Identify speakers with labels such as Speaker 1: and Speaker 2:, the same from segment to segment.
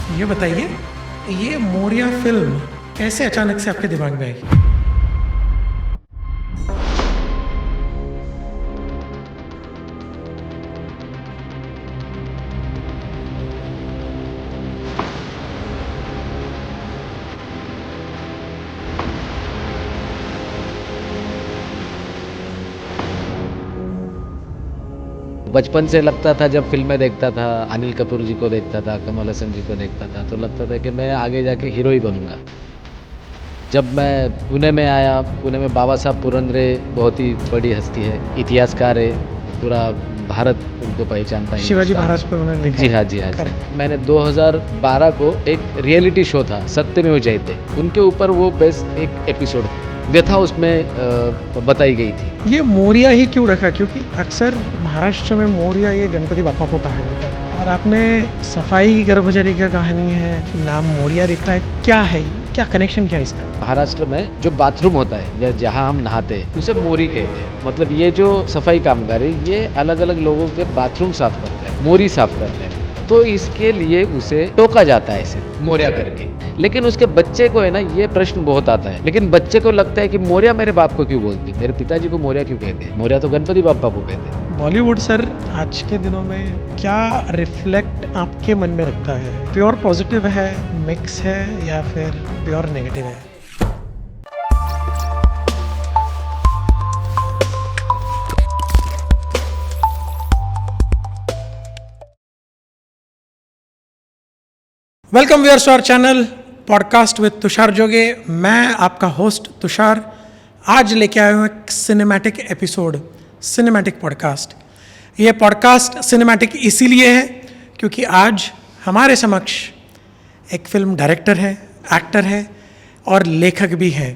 Speaker 1: ये बताइए, ये मोरिया फिल्म कैसे अचानक से आपके दिमाग में आई?
Speaker 2: बचपन से लगता था, जब फिल्में देखता था, अनिल कपूर जी को देखता था, कमल हसन जी को देखता था, तो लगता था कि मैं आगे जाके हीरो ही बनूंगा। जब मैं पुणे में आया, पुणे में बाबा साहब पुरंदरे बहुत ही बड़ी हस्ती है, इतिहासकार है, पूरा भारत उनको पहचानता है।
Speaker 1: शिवाजी
Speaker 2: हिंदुस्तान।
Speaker 1: महाराज पर उन्होंने लिखा
Speaker 2: जी
Speaker 1: है।
Speaker 2: हाँ, जी हाँ, जी।
Speaker 1: Correct।
Speaker 2: मैंने 2012 को एक रियलिटी शो था, सत्यमेव जयते, उनके ऊपर वो बेस्ट एक एपिसोड व्यथा उसमें बताई गई थी।
Speaker 1: ये मोरिया ही क्यों रखा? क्योंकि अक्सर महाराष्ट्र में मोरिया ये गणपति बापा को कहा जाता है, और आपने सफाई कर्मचारी का कहानी है, नाम मोरिया लिखा है। क्या है, क्या कनेक्शन क्या है इसका?
Speaker 2: महाराष्ट्र में जो बाथरूम होता है या जहाँ हम नहाते हैं उसे मोरी कहते हैं। मतलब ये जो सफाई कामगार है, ये अलग अलग लोगों के बाथरूम साफ करते हैं, मोरी साफ करते हैं, तो इसके लिए उसे टोका जाता है ऐसे मोरिया करके। लेकिन उसके बच्चे को है ना, ये प्रश्न बहुत आता है, लेकिन बच्चे को लगता है कि मोरिया मेरे बाप को क्यों बोलती, मेरे पिताजी को मोरिया क्यों कहते हैं, मोरिया तो गणपति बापा को कहते हैं।
Speaker 1: बॉलीवुड सर आज के दिनों में क्या रिफ्लेक्ट आपके मन में रखता है? प्योर पॉजिटिव है, मिक्स है, या फिर प्योर नेगेटिव है? Welcome viewers to our channel podcast with Tushar Joge. मैं आपका होस्ट तुषार आज लेके आया हूँ एक सिनेमैटिक एपिसोड, सिनेमैटिक पॉडकास्ट। ये पॉडकास्ट सिनेमैटिक इसीलिए है क्योंकि आज हमारे समक्ष एक फिल्म डायरेक्टर है, एक्टर है और लेखक भी है।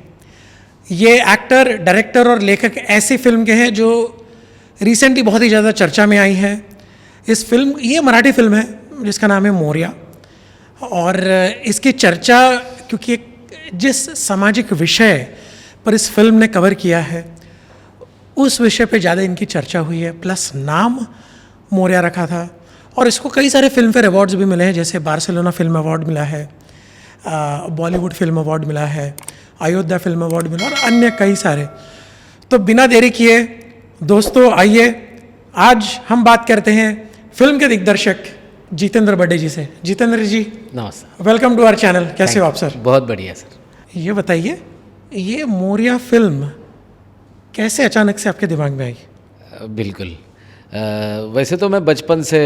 Speaker 1: ये एक्टर, डायरेक्टर और लेखक ऐसी फिल्म के हैं जो रिसेंटली बहुत ही ज़्यादा चर्चा में आई है। ये मराठी फिल्म है जिसका नाम है मोरिया, और इसकी चर्चा क्योंकि जिस सामाजिक विषय पर इस फिल्म ने कवर किया है उस विषय पे ज़्यादा इनकी चर्चा हुई है, प्लस नाम मोरिया रखा था। और इसको कई सारे फिल्म फेयर अवार्ड्स भी मिले हैं, जैसे बार्सिलोना फिल्म अवार्ड मिला है, बॉलीवुड फिल्म अवार्ड मिला है, अयोध्या फिल्म अवार्ड मिला और अन्य कई सारे। तो बिना देरी किए दोस्तों आइए आज हम बात करते हैं फिल्म के दिग्दर्शक जितेंद्र बड़े जी से। जितेंद्र जी
Speaker 2: नमस्कार,
Speaker 1: वेलकम टू आवर चैनल। कैसे हो आप सर?
Speaker 2: बहुत बढ़िया सर।
Speaker 1: ये बताइए, ये मोरिया फिल्म कैसे अचानक से आपके दिमाग में आई?
Speaker 2: बिल्कुल, वैसे तो मैं बचपन से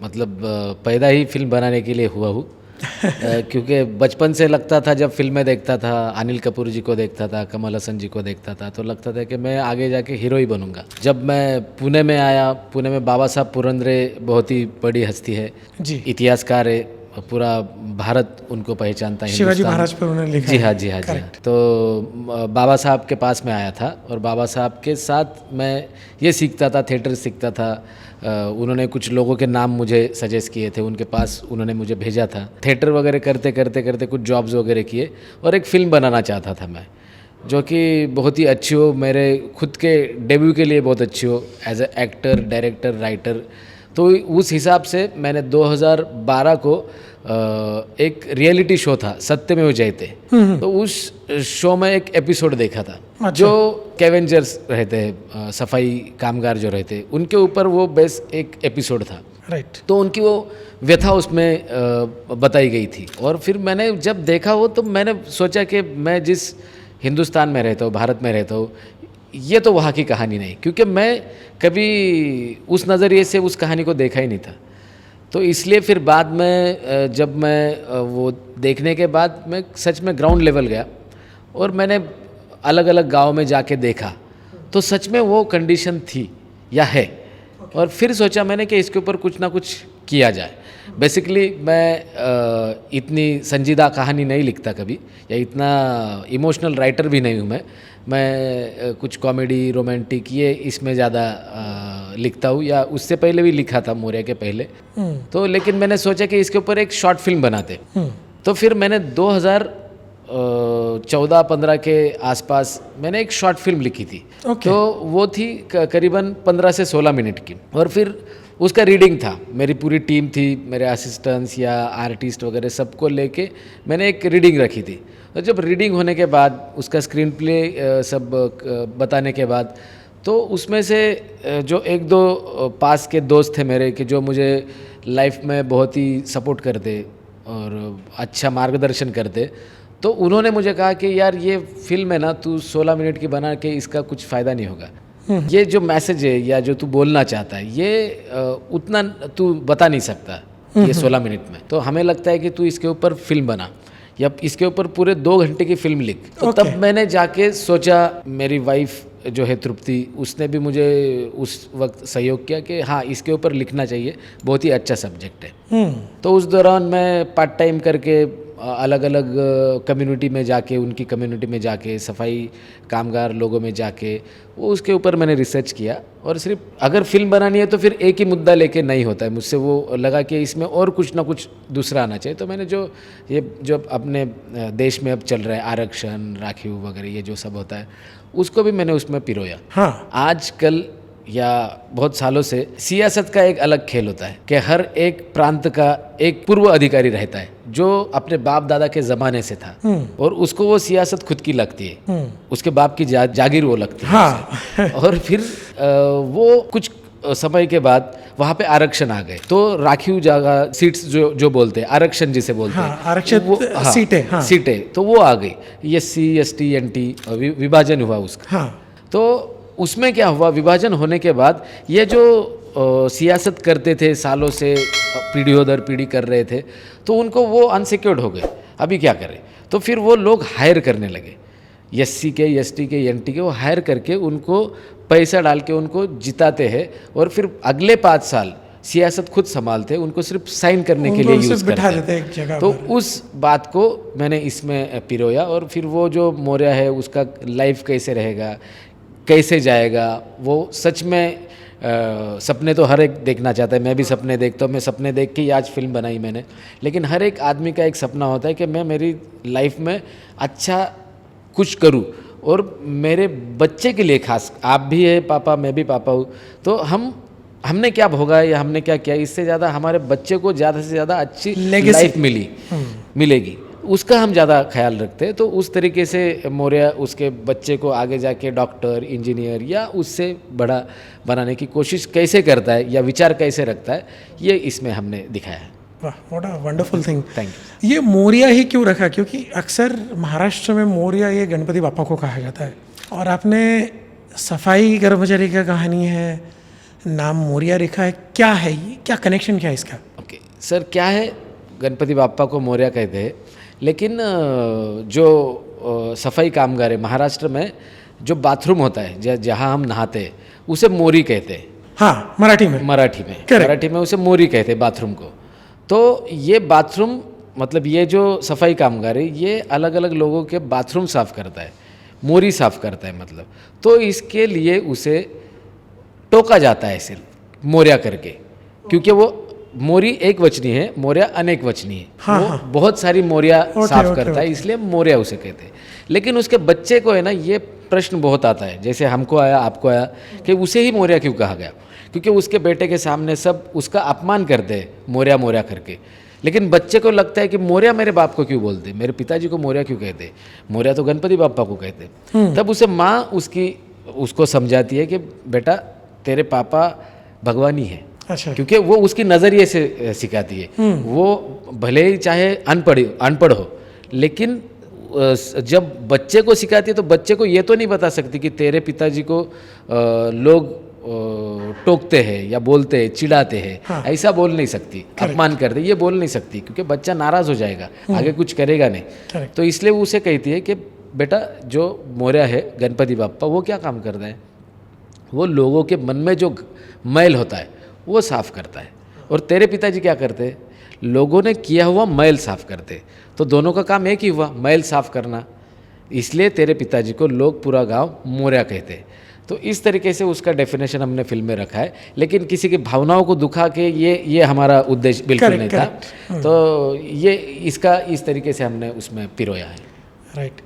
Speaker 2: मतलब पैदा ही फिल्म बनाने के लिए हुआ हूँ। क्योंकि बचपन से लगता था, जब फिल्में देखता था, अनिल कपूर जी को देखता था, कमल हसन जी को देखता था, तो लगता था कि मैं आगे जाके हीरो ही बनूंगा। जब मैं पुणे में आया, पुणे में बाबा साहब पुरंदरे बहुत ही बड़ी हस्ती है,
Speaker 1: जी,
Speaker 2: इतिहासकार है, पूरा भारत उनको पहचानता है।
Speaker 1: शिवाजी
Speaker 2: हिंदुस्तान।
Speaker 1: महाराज पर उन्होंने लिखा
Speaker 2: जी
Speaker 1: है।
Speaker 2: हाँ, जी हाँ, जी हाँ।
Speaker 1: Correct।
Speaker 2: तो बाबा साहब के पास में आया था और बाबा साहब के साथ मैं ये सीखता था, थिएटर सीखता था। उन्होंने कुछ लोगों के नाम मुझे सजेस्ट किए थे, उनके पास उन्होंने मुझे भेजा था। थिएटर वगैरह करते करते करते कुछ जॉब्स वगैरह किए और एक फ़िल्म बनाना चाहता था मैं, जो कि बहुत ही अच्छी हो, मेरे खुद के डेब्यू के लिए बहुत अच्छी हो, as a actor, director, writer. तो उस हिसाब से मैंने 2012 को एक रियलिटी शो था, सत्यमेव जयते, तो उस शो में एक एपिसोड देखा था।
Speaker 1: अच्छा।
Speaker 2: जो कैवेंजर्स रहते हैं, सफाई कामगार जो रहते हैं, उनके ऊपर वो बेस्ट एक एपिसोड था।
Speaker 1: राइट।
Speaker 2: तो उनकी वो व्यथा उसमें बताई गई थी। और फिर मैंने जब देखा वो, तो मैंने सोचा कि मैं जिस हिंदुस्तान में रहता हूँ, भारत में रहता हूँ, ये तो वहाँ की कहानी नहीं, क्योंकि मैं कभी उस नज़रिए से उस कहानी को देखा ही नहीं था। तो इसलिए फिर बाद में जब मैं वो देखने के बाद मैं सच में ग्राउंड लेवल गया और मैंने अलग अलग गांव में जाके देखा, तो सच में वो कंडीशन थी या है। और फिर सोचा मैंने कि इसके ऊपर कुछ ना कुछ किया जाए। बेसिकली मैं इतनी संजीदा कहानी नहीं लिखता कभी, या इतना इमोशनल राइटर भी नहीं हूँ मैं कुछ कॉमेडी, रोमांटिक, ये इसमें ज़्यादा लिखता हूँ, या उससे पहले भी लिखा था मोरिया के पहले। तो लेकिन मैंने सोचा कि इसके ऊपर एक शॉर्ट फिल्म बनाते। तो फिर मैंने 14-15 के आसपास मैंने एक शॉर्ट फिल्म लिखी थी।
Speaker 1: Okay.
Speaker 2: तो वो थी करीबन 15 से 16 मिनट की, और फिर उसका रीडिंग था। मेरी पूरी टीम थी, मेरे असिस्टेंट्स या आर्टिस्ट वगैरह सबको लेके मैंने एक रीडिंग रखी थी। और जब रीडिंग होने के बाद उसका स्क्रीन प्ले सब बताने के बाद, तो उसमें से जो एक दो पास के दोस्त थे मेरे कि जो मुझे लाइफ में बहुत ही सपोर्ट करते और अच्छा मार्गदर्शन करते, तो उन्होंने मुझे कहा कि यार ये फिल्म है ना, तू 16 मिनट की बना के इसका कुछ फ़ायदा नहीं होगा। ये जो मैसेज है या जो तू बोलना चाहता है ये उतना तू बता नहीं सकता ये 16 मिनट में। तो हमें लगता है कि तू इसके ऊपर फिल्म बना या इसके ऊपर पूरे 2 घंटे की फिल्म लिख। तो तब मैंने जाके सोचा, मेरी वाइफ जो है तृप्ति, उसने भी मुझे उस वक्त सहयोग किया कि हाँ इसके ऊपर लिखना चाहिए, बहुत ही अच्छा सब्जेक्ट है। तो उस दौरान मैं पार्ट टाइम करके अलग अलग कम्युनिटी में जाके, उनकी कम्युनिटी में जाके, सफाई कामगार लोगों में जाके वो उसके ऊपर मैंने रिसर्च किया। और सिर्फ अगर फिल्म बनानी है तो फिर एक ही मुद्दा लेके नहीं होता है। मुझसे वो लगा कि इसमें और कुछ ना कुछ दूसरा आना चाहिए। तो मैंने जो अपने देश में अब चल रहा है आरक्षण, राखी वगैरह, ये जो सब होता है उसको भी मैंने उसमें पिरोया।
Speaker 1: हाँ।
Speaker 2: आजकल या बहुत सालों से सियासत का एक अलग खेल होता है कि हर एक प्रांत का एक पूर्व अधिकारी रहता है जो अपने बाप दादा के ज़माने से था, और उसको वो सियासत खुद की लगती है, उसके बाप की जागीर वो लगती है।
Speaker 1: हाँ।
Speaker 2: और फिर वो कुछ समय के बाद वहाँ पे आरक्षण आ गए, तो राखीव जगह सीट्स जो बोलते हैं, आरक्षण जिसे बोलते हैं,
Speaker 1: आरक्षित सीटें,
Speaker 2: सीटें तो वो आ गई। SC ST NT विभाजन हुआ उसका। तो उसमें क्या हुआ, विभाजन होने के बाद ये जो सियासत करते थे सालों से, पीढ़ियों दर पीढ़ी कर रहे थे, तो उनको वो अनसिक्योर्ड हो गए। अभी क्या करें, तो फिर वो लोग हायर करने लगे, SC के, ST के, NT के, वो हायर करके उनको पैसा डाल के उनको जिताते हैं, और फिर अगले 5 साल सियासत खुद संभालते हैं, उनको सिर्फ साइन करने के लिए यूज़ करते हैं।
Speaker 1: एक जगह
Speaker 2: तो उस बात को मैंने इसमें पिरोया। और फिर वो जो मौर्य है उसका लाइफ कैसे रहेगा, कैसे जाएगा, वो सच में सपने तो हर एक देखना चाहता है। मैं भी सपने देखता हूँ, मैं सपने देख के ही आज फिल्म बनाई मैंने। लेकिन हर एक आदमी का एक सपना होता है कि मैं मेरी लाइफ में अच्छा कुछ करूँ, और मेरे बच्चे के लिए खास, आप भी है पापा, मैं भी पापा हूँ, तो हमने क्या भोगा या हमने क्या किया, इससे ज़्यादा हमारे बच्चे को ज़्यादा से ज़्यादा अच्छी लाइफ मिलेगी, उसका हम ज़्यादा ख्याल रखते हैं। तो उस तरीके से मौर्य उसके बच्चे को आगे जाके डॉक्टर, इंजीनियर या उससे बड़ा बनाने की कोशिश कैसे करता है या विचार कैसे रखता है, ये इसमें हमने दिखाया है।
Speaker 1: वाह, what a wonderful thing.
Speaker 2: Thank you.
Speaker 1: ये मौर्य ही क्यों रखा? क्योंकि अक्सर महाराष्ट्र में मौर्य ये गणपति बापा को कहा जाता है, और आपने सफाई कर्मचारी का कहानी है, नाम मौर्य रखा है, क्या है ये, क्या कनेक्शन क्या है इसका?
Speaker 2: ओके सर, क्या है, गणपति बापा को मौर्य कहते हैं, लेकिन जो सफाई कामगार है महाराष्ट्र में, जो बाथरूम होता है जहाँ हम नहाते हैं, उसे मोरी कहते हैं।
Speaker 1: हाँ, मराठी में
Speaker 2: उसे मोरी कहते हैं बाथरूम को। तो ये बाथरूम मतलब ये जो सफाई कामगार है ये अलग अलग लोगों के बाथरूम साफ़ करता है, मोरी साफ़ करता है मतलब। तो इसके लिए उसे टोका जाता है सिर्फ मौर्य करके, क्योंकि वो मोरी एक वचनी है, मौर्य अनेक वचनी है। वो बहुत सारी मौर्य साफ करता है, इसलिए मौर्य उसे कहते हैं। लेकिन उसके बच्चे को है ना, ये प्रश्न बहुत आता है, जैसे हमको आया, आपको आया, कि उसे ही मौर्य क्यों कहा गया, क्योंकि उसके बेटे के सामने सब उसका अपमान करते हैं मौर्य मौर्य करके। लेकिन बच्चे को लगता है कि मौर्य मेरे बाप को क्यों बोलते, मेरे पिताजी को मौर्य क्यों कहते, मौर्य तो गणपति बापा को कहते। तब उसे माँ उसको समझाती है कि बेटा तेरे पापा भगवान ही है।
Speaker 1: अच्छा।
Speaker 2: क्योंकि वो उसकी नज़रिए से सिखाती है। वो भले ही चाहे अनपढ़ हो, लेकिन जब बच्चे को सिखाती है तो बच्चे को ये तो नहीं बता सकती कि तेरे पिताजी को लोग टोकते हैं या बोलते हैं, चिढ़ाते हैं। हाँ। ऐसा बोल नहीं सकती, अपमान करते, ये बोल नहीं सकती, क्योंकि बच्चा नाराज़ हो जाएगा, आगे कुछ करेगा नहीं। तो इसलिए वो उसे कहती है कि बेटा जो मौर्य है गणपति बापा, वो क्या काम करता है, वो लोगों के मन में जो मैल होता है वो साफ़ करता है। और तेरे पिताजी क्या करते हैं, लोगों ने किया हुआ मैल साफ़ करते। तो दोनों का काम एक ही हुआ, मैल साफ़ करना। इसलिए तेरे पिताजी को लोग पूरा गांव मौर्य कहते हैं। तो इस तरीके से उसका डेफिनेशन हमने फिल्म में रखा है, लेकिन किसी की भावनाओं को दुखा के ये हमारा उद्देश्य बिल्कुल नहीं था। तो ये इसका इस तरीके से हमने उसमें पिरोया है।
Speaker 1: राइट।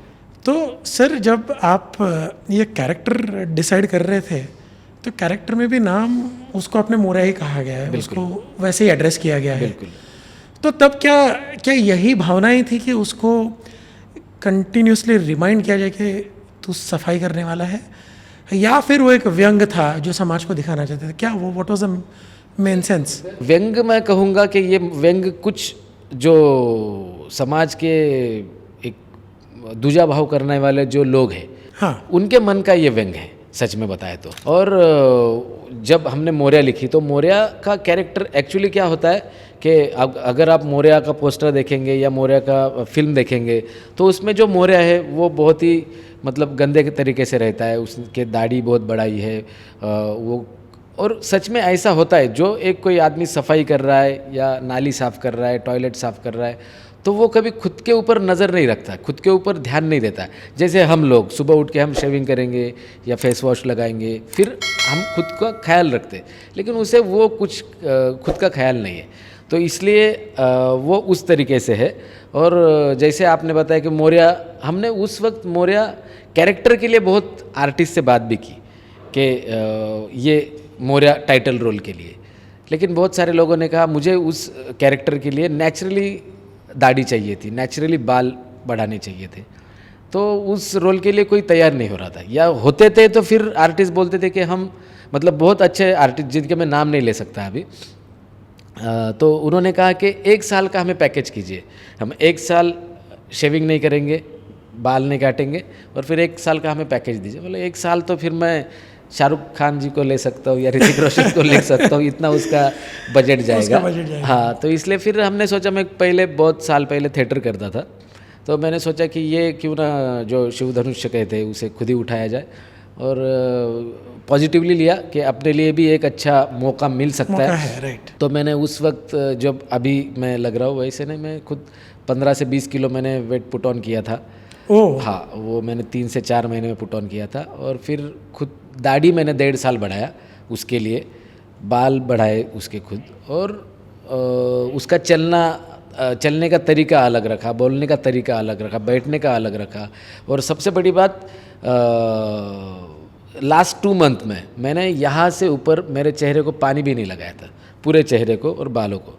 Speaker 1: तो सर जब आप ये कैरेक्टर डिसाइड कर रहे थे तो कैरेक्टर में भी नाम उसको आपने मोरिया ही कहा गया है, उसको वैसे ही एड्रेस किया गया है।
Speaker 2: बिल्कुल।
Speaker 1: तो तब क्या क्या यही भावनाएं थी कि उसको कंटिन्यूसली रिमाइंड किया जाए कि तू सफाई करने वाला है, या फिर वो एक व्यंग था जो समाज को दिखाना चाहते थे? क्या वो what was the main sense?
Speaker 2: व्यंग मैं कहूँगा कि ये व्यंग कुछ जो समाज के एक दूजा भाव करने वाले जो लोग हैं,
Speaker 1: हाँ
Speaker 2: उनके मन का ये व्यंग है सच में बताए तो। और जब हमने मोरिया लिखी तो मोरिया का कैरेक्टर एक्चुअली क्या होता है कि अगर आप मोरिया का पोस्टर देखेंगे या मोरिया का फिल्म देखेंगे तो उसमें जो मोरिया है वो बहुत ही मतलब गंदे के तरीके से रहता है, उसके दाढ़ी बहुत बड़ाई है वो। और सच में ऐसा होता है, जो एक कोई आदमी सफाई कर रहा है या नाली साफ़ कर रहा है, टॉयलेट साफ़ कर रहा है, तो वो कभी खुद के ऊपर नज़र नहीं रखता, खुद के ऊपर ध्यान नहीं देता। जैसे हम लोग सुबह उठ के हम शेविंग करेंगे या फेस वॉश लगाएंगे, फिर हम खुद का ख्याल रखते, लेकिन उसे वो कुछ खुद का ख्याल नहीं है। तो इसलिए वो उस तरीके से है। और जैसे आपने बताया कि मोरिया, हमने उस वक्त मोरिया कैरेक्टर के लिए बहुत आर्टिस्ट से बात भी की कि ये मोरिया टाइटल रोल के लिए, लेकिन बहुत सारे लोगों ने कहा मुझे उस कैरेक्टर के लिए नेचुरली दाढ़ी चाहिए थी, नेचुरली बाल बढ़ाने चाहिए थे, तो उस रोल के लिए कोई तैयार नहीं हो रहा था। या होते थे तो फिर आर्टिस्ट बोलते थे कि हम मतलब बहुत अच्छे आर्टिस्ट जिनके मैं नाम नहीं ले सकता अभी, तो उन्होंने कहा कि 1 साल का हमें पैकेज कीजिए, हम 1 साल शेविंग नहीं करेंगे, बाल नहीं काटेंगे, और फिर 1 साल का हमें पैकेज दीजिए। बोले 1 साल तो फिर मैं शाहरुख खान जी को ले सकता हूँ या ऋतिक रोशन को ले सकता हूँ, इतना उसका बजट जाएगा। हाँ, तो इसलिए फिर हमने सोचा, मैं पहले बहुत साल पहले थिएटर करता था, तो मैंने सोचा कि ये क्यों ना जो शिव धनुष्य कहते हैं उसे खुद ही उठाया जाए, और पॉजिटिवली लिया कि अपने लिए भी एक अच्छा मौका मिल सकता है।
Speaker 1: राइट।
Speaker 2: तो मैंने उस वक्त, जब अभी मैं लग रहा हूँ वैसे नहीं, मैं खुद 15 से 20 किलो मैंने वेट पुट ऑन किया था। हाँ, वो मैंने 3 से 4 महीने में पुट ऑन किया था। और फिर खुद दाढ़ी मैंने 1.5 साल बढ़ाया उसके लिए, बाल बढ़ाए उसके खुद, और उसका चलने का तरीका अलग रखा, बोलने का तरीका अलग रखा, बैठने का अलग रखा। और सबसे बड़ी बात, लास्ट 2 मंथ में मैंने यहाँ से ऊपर मेरे चेहरे को पानी भी नहीं लगाया था, पूरे चेहरे को और बालों को।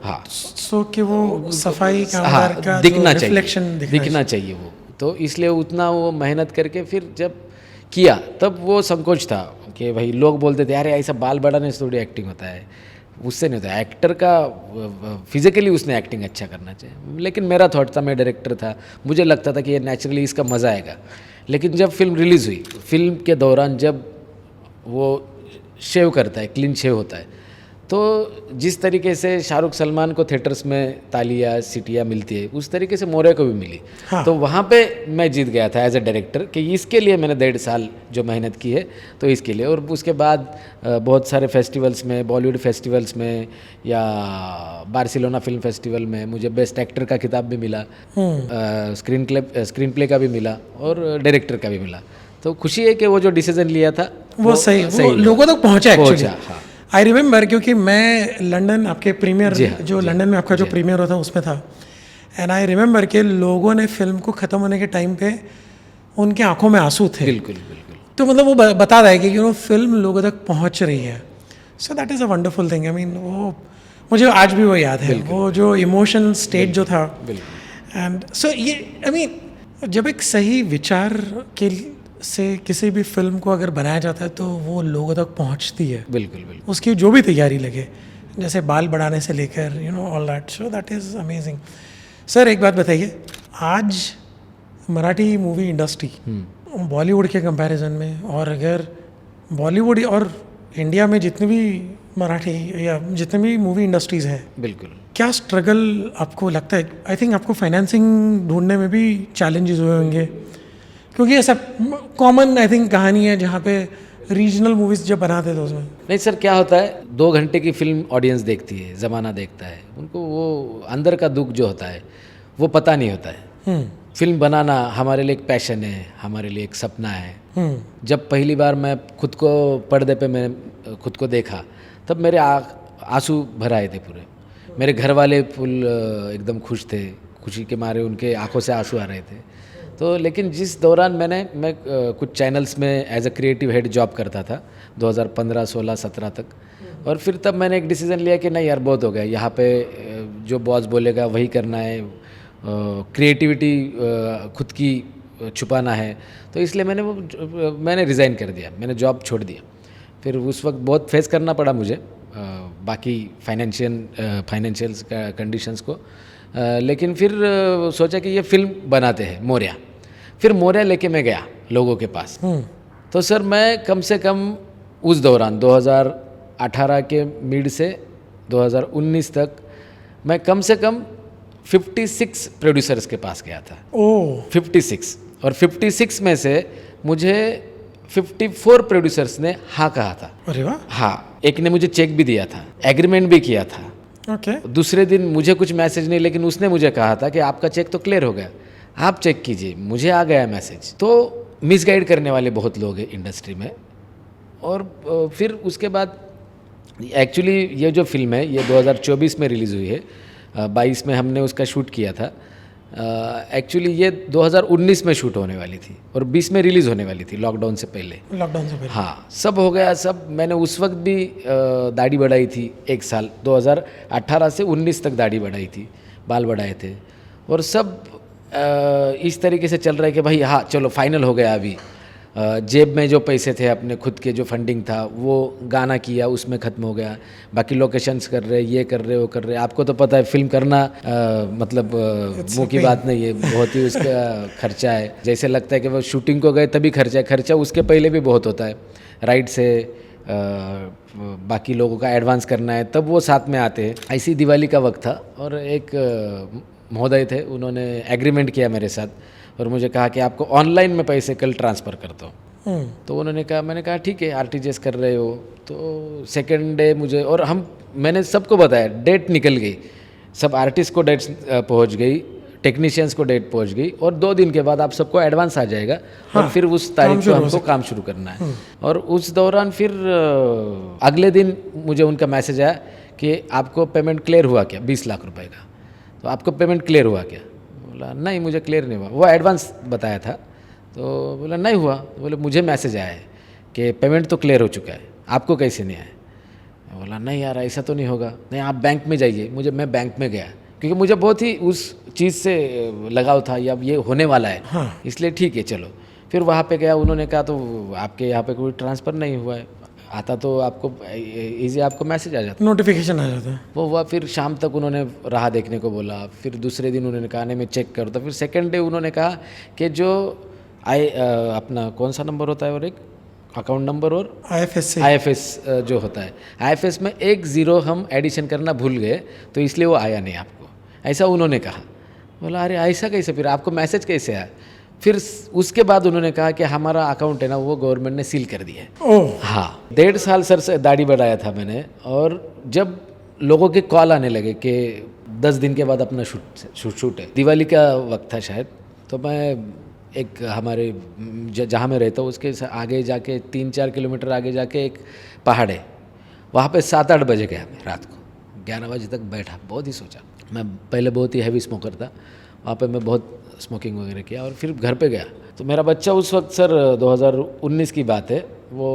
Speaker 2: हाँ,
Speaker 1: सो कि वो सफाई का,
Speaker 2: हाँ,
Speaker 1: का
Speaker 2: दिखना
Speaker 1: चाहिए
Speaker 2: वो, तो इसलिए उतना वो मेहनत करके फिर जब किया तब वो संकोच था कि भाई लोग बोलते थे अरे ऐसा बाल बढ़ाने से थोड़ी एक्टिंग होता है, उससे नहीं होता। एक्टर का फिजिकली उसने एक्टिंग अच्छा करना चाहिए। लेकिन मेरा थॉट था, मैं डायरेक्टर था, मुझे लगता था कि ये नेचुरली इसका मज़ा आएगा। लेकिन जब फिल्म रिलीज़ हुई, फिल्म के दौरान जब वो शेव करता है, क्लीन शेव होता है, तो जिस तरीके से शाहरुख सलमान को थिएटर्स में तालियां सीटियां मिलती है, उस तरीके से मोरिया को भी मिली।
Speaker 1: हाँ।
Speaker 2: तो वहाँ पे मैं जीत गया था एज ए डायरेक्टर कि इसके लिए मैंने 1.5 साल जो मेहनत की है, तो इसके लिए। और उसके बाद बहुत सारे फेस्टिवल्स में, बॉलीवुड फेस्टिवल्स में या बार्सिलोना फिल्म फेस्टिवल में मुझे बेस्ट एक्टर का खिताब भी मिला, स्क्रीन प्ले का भी मिला और डायरेक्टर का भी मिला। तो खुशी है कि वो जो डिसीजन लिया था
Speaker 1: वो सही लोगों तक पहुँचा एक्चुअली।
Speaker 2: हाँ।
Speaker 1: आई रिमेंबर, क्योंकि मैं लंदन आपके प्रीमियर, जो लंदन में आपका जो प्रीमियर होता उसमें था, एंड आई रिमेंबर कि लोगों ने फिल्म को ख़त्म होने के टाइम पे उनके आंखों में आंसू थे।
Speaker 2: बिल्कुल।
Speaker 1: तो मतलब वो बता रहा है कि फिल्म लोगों तक पहुंच रही है। So that is a wonderful thing. I mean, वो मुझे आज भी वो याद है, वो जो इमोशनल स्टेट जो था। एंड सो ये, आई मीन, जब एक सही विचार के से किसी भी फिल्म को अगर बनाया जाता है तो वो लोगों तक पहुंचती है।
Speaker 2: बिल्कुल।
Speaker 1: उसकी जो भी तैयारी लगे, जैसे बाल बढ़ाने से लेकर all that, so that is amazing. Sir एक बात बताइए, आज मराठी मूवी इंडस्ट्री बॉलीवुड के कंपैरिजन में, और अगर बॉलीवुड और इंडिया में जितनी भी मराठी या जितनी भी मूवी इंडस्ट्रीज़ हैं,
Speaker 2: बिल्कुल,
Speaker 1: क्या स्ट्रगल आपको लगता है? आई थिंक आपको फाइनेंसिंग ढूंढने में भी चैलेंजेस हुए होंगे, क्योंकि ऐसा कॉमन आई थिंक कहानी है जहाँ पे रीजनल मूवीज जब बनाते थे उसमें।
Speaker 2: नहीं सर, क्या होता है, 2 घंटे की फिल्म ऑडियंस देखती है, ज़माना देखता है, उनको वो अंदर का दुख जो होता है वो पता नहीं होता है। फिल्म बनाना हमारे लिए एक पैशन है, हमारे लिए एक सपना है। जब पहली बार मैं खुद को पर्दे पे मैं खुद को देखा, तब मेरे आंसू भर आए थे पूरे। मेरे घर वाले फुल एकदम खुश थे, खुशी के मारे उनके आंखों से आंसू आ रहे थे। तो लेकिन जिस दौरान मैं कुछ चैनल्स में as a creative head job करता था 2015, 16, 17 तक। और फिर तब मैंने एक डिसीज़न लिया कि नहीं यार बहुत हो गया, यहाँ पे जो बॉस बोलेगा वही करना है, क्रिएटिविटी खुद की छुपाना है। तो इसलिए मैंने रिज़ाइन कर दिया, मैंने जॉब छोड़ दिया। फिर उस वक्त बहुत फेस करना पड़ा मुझे बाकी फाइनेंशियल कंडीशंस को, लेकिन फिर सोचा कि ये फिल्म बनाते हैं मोरिया। फिर मोरिया लेके मैं गया लोगों के पास। तो सर मैं कम से कम उस दौरान 2018 के मिड से 2019 तक मैं कम से कम 56 प्रोड्यूसर्स के पास गया था।
Speaker 1: ओह
Speaker 2: 56, और 56 में से मुझे 54 प्रोड्यूसर्स ने हाँ कहा था।
Speaker 1: अरे वाह।
Speaker 2: हाँ, एक ने मुझे चेक भी दिया था, एग्रीमेंट भी किया था।
Speaker 1: ओके
Speaker 2: दूसरे दिन मुझे कुछ मैसेज नहीं, लेकिन उसने मुझे कहा था कि आपका चेक तो क्लियर हो गया, आप चेक कीजिए। मुझे आ गया मैसेज। तो मिसगाइड करने वाले बहुत लोग हैं इंडस्ट्री में। और फिर उसके बाद एक्चुअली ये जो फिल्म है ये 2024 में रिलीज़ हुई है, 22 में हमने उसका शूट किया था। एक्चुअली ये 2019 में शूट होने वाली थी और 20 में रिलीज़ होने वाली थी, लॉकडाउन से पहले।
Speaker 1: लॉकडाउन से पहले।
Speaker 2: हाँ, सब हो गया सब। मैंने उस वक्त भी दाढ़ी बढ़ाई थी, 1 साल 2018 से 19 तक दाढ़ी बढ़ाई थी, बाल बढ़ाए थे। और सब इस तरीके से चल रहा है कि भाई हाँ चलो फाइनल हो गया। अभी जेब में जो पैसे थे अपने खुद के, जो फंडिंग था वो गाना किया उसमें ख़त्म हो गया। बाकी लोकेशंस कर रहे, ये कर रहे, वो कर रहे। आपको तो पता है फिल्म करना मतलब मुँह की बात नहीं है, बहुत ही उसका खर्चा है। जैसे लगता है कि वो शूटिंग को गए तभी खर्चा है, खर्चा उसके पहले भी बहुत होता है। राइट से बाकी लोगों का एडवांस करना है, तब वो साथ में आते हैं। ऐसी दिवाली का वक्त था और एक महोदय थे, उन्होंने एग्रीमेंट किया मेरे साथ और मुझे कहा कि आपको ऑनलाइन में पैसे कल ट्रांसफ़र करता हूँ। तो उन्होंने कहा, मैंने कहा ठीक है, आरटीजीएस कर रहे हो। तो सेकेंड डे मुझे, और मैंने सबको बताया, डेट निकल गई, सब आर्टिस्ट को डेट पहुँच गई, टेक्नीशियंस को डेट पहुँच गई, और 2 दिन के बाद आप सबको एडवांस आ जाएगा। हाँ, और फिर उस तारीख को हमको काम शुरू करना है। और उस दौरान फिर अगले दिन मुझे उनका मैसेज आया कि आपको पेमेंट क्लियर हुआ क्या, 20 लाख रुपए का। तो आपको पेमेंट क्लियर हुआ क्या? बोला नहीं, मुझे क्लियर नहीं हुआ। वो एडवांस बताया था। तो बोला नहीं हुआ। तो बोले मुझे मैसेज आया है कि पेमेंट तो क्लियर हो चुका है, आपको कैसे नहीं आया? बोला नहीं यार, ऐसा तो नहीं होगा। नहीं, आप बैंक में जाइए। मैं बैंक में गया क्योंकि मुझे बहुत ही उस चीज़ से लगाव था, या ये होने वाला है। हाँ। इसलिए ठीक है चलो। फिर वहाँ पे गया, उन्होंने कहा तो आपके यहाँ पे कोई ट्रांसफ़र नहीं हुआ है, आता तो आपको इजी आपको मैसेज आ जाता,
Speaker 1: नोटिफिकेशन आ जाता है।
Speaker 2: वो हुआ। फिर शाम तक उन्होंने राह देखने को बोला। फिर दूसरे दिन उन्होंने कहा नहीं मैं चेक करूँ। तो फिर सेकंड डे उन्होंने कहा कि जो अपना कौन सा नंबर होता है, और एक अकाउंट नंबर और IFS जो होता है, IFS में 1 0 हम एडिशन करना भूल गए, तो इसलिए वो आया नहीं आपको, ऐसा उन्होंने कहा। बोला अरे ऐसा कैसे, फिर आपको मैसेज कैसे आया? फिर उसके बाद उन्होंने कहा कि हमारा अकाउंट है ना, वो गवर्नमेंट ने सील कर दिया है। ओह हाँ। 1.5 साल सर से दाढ़ी बढ़ाया था मैंने, और जब लोगों के कॉल आने लगे कि 10 दिन के बाद अपना शूट है, दिवाली का वक्त था शायद, तो मैं एक हमारे जहाँ मैं रहता हूँ उसके आगे जाके 3-4 किलोमीटर आगे जाके एक पहाड़ है, वहाँ पे 7-8 बजे गया मैं रात को, 11 बजे तक बैठा, बहुत ही सोचा। मैं पहले बहुत ही हैवी स्मोकर था, वहाँ पे मैं बहुत स्मोकिंग वगैरह किया, और फिर घर पे गया। तो मेरा बच्चा उस वक्त सर 2019 की बात है, वो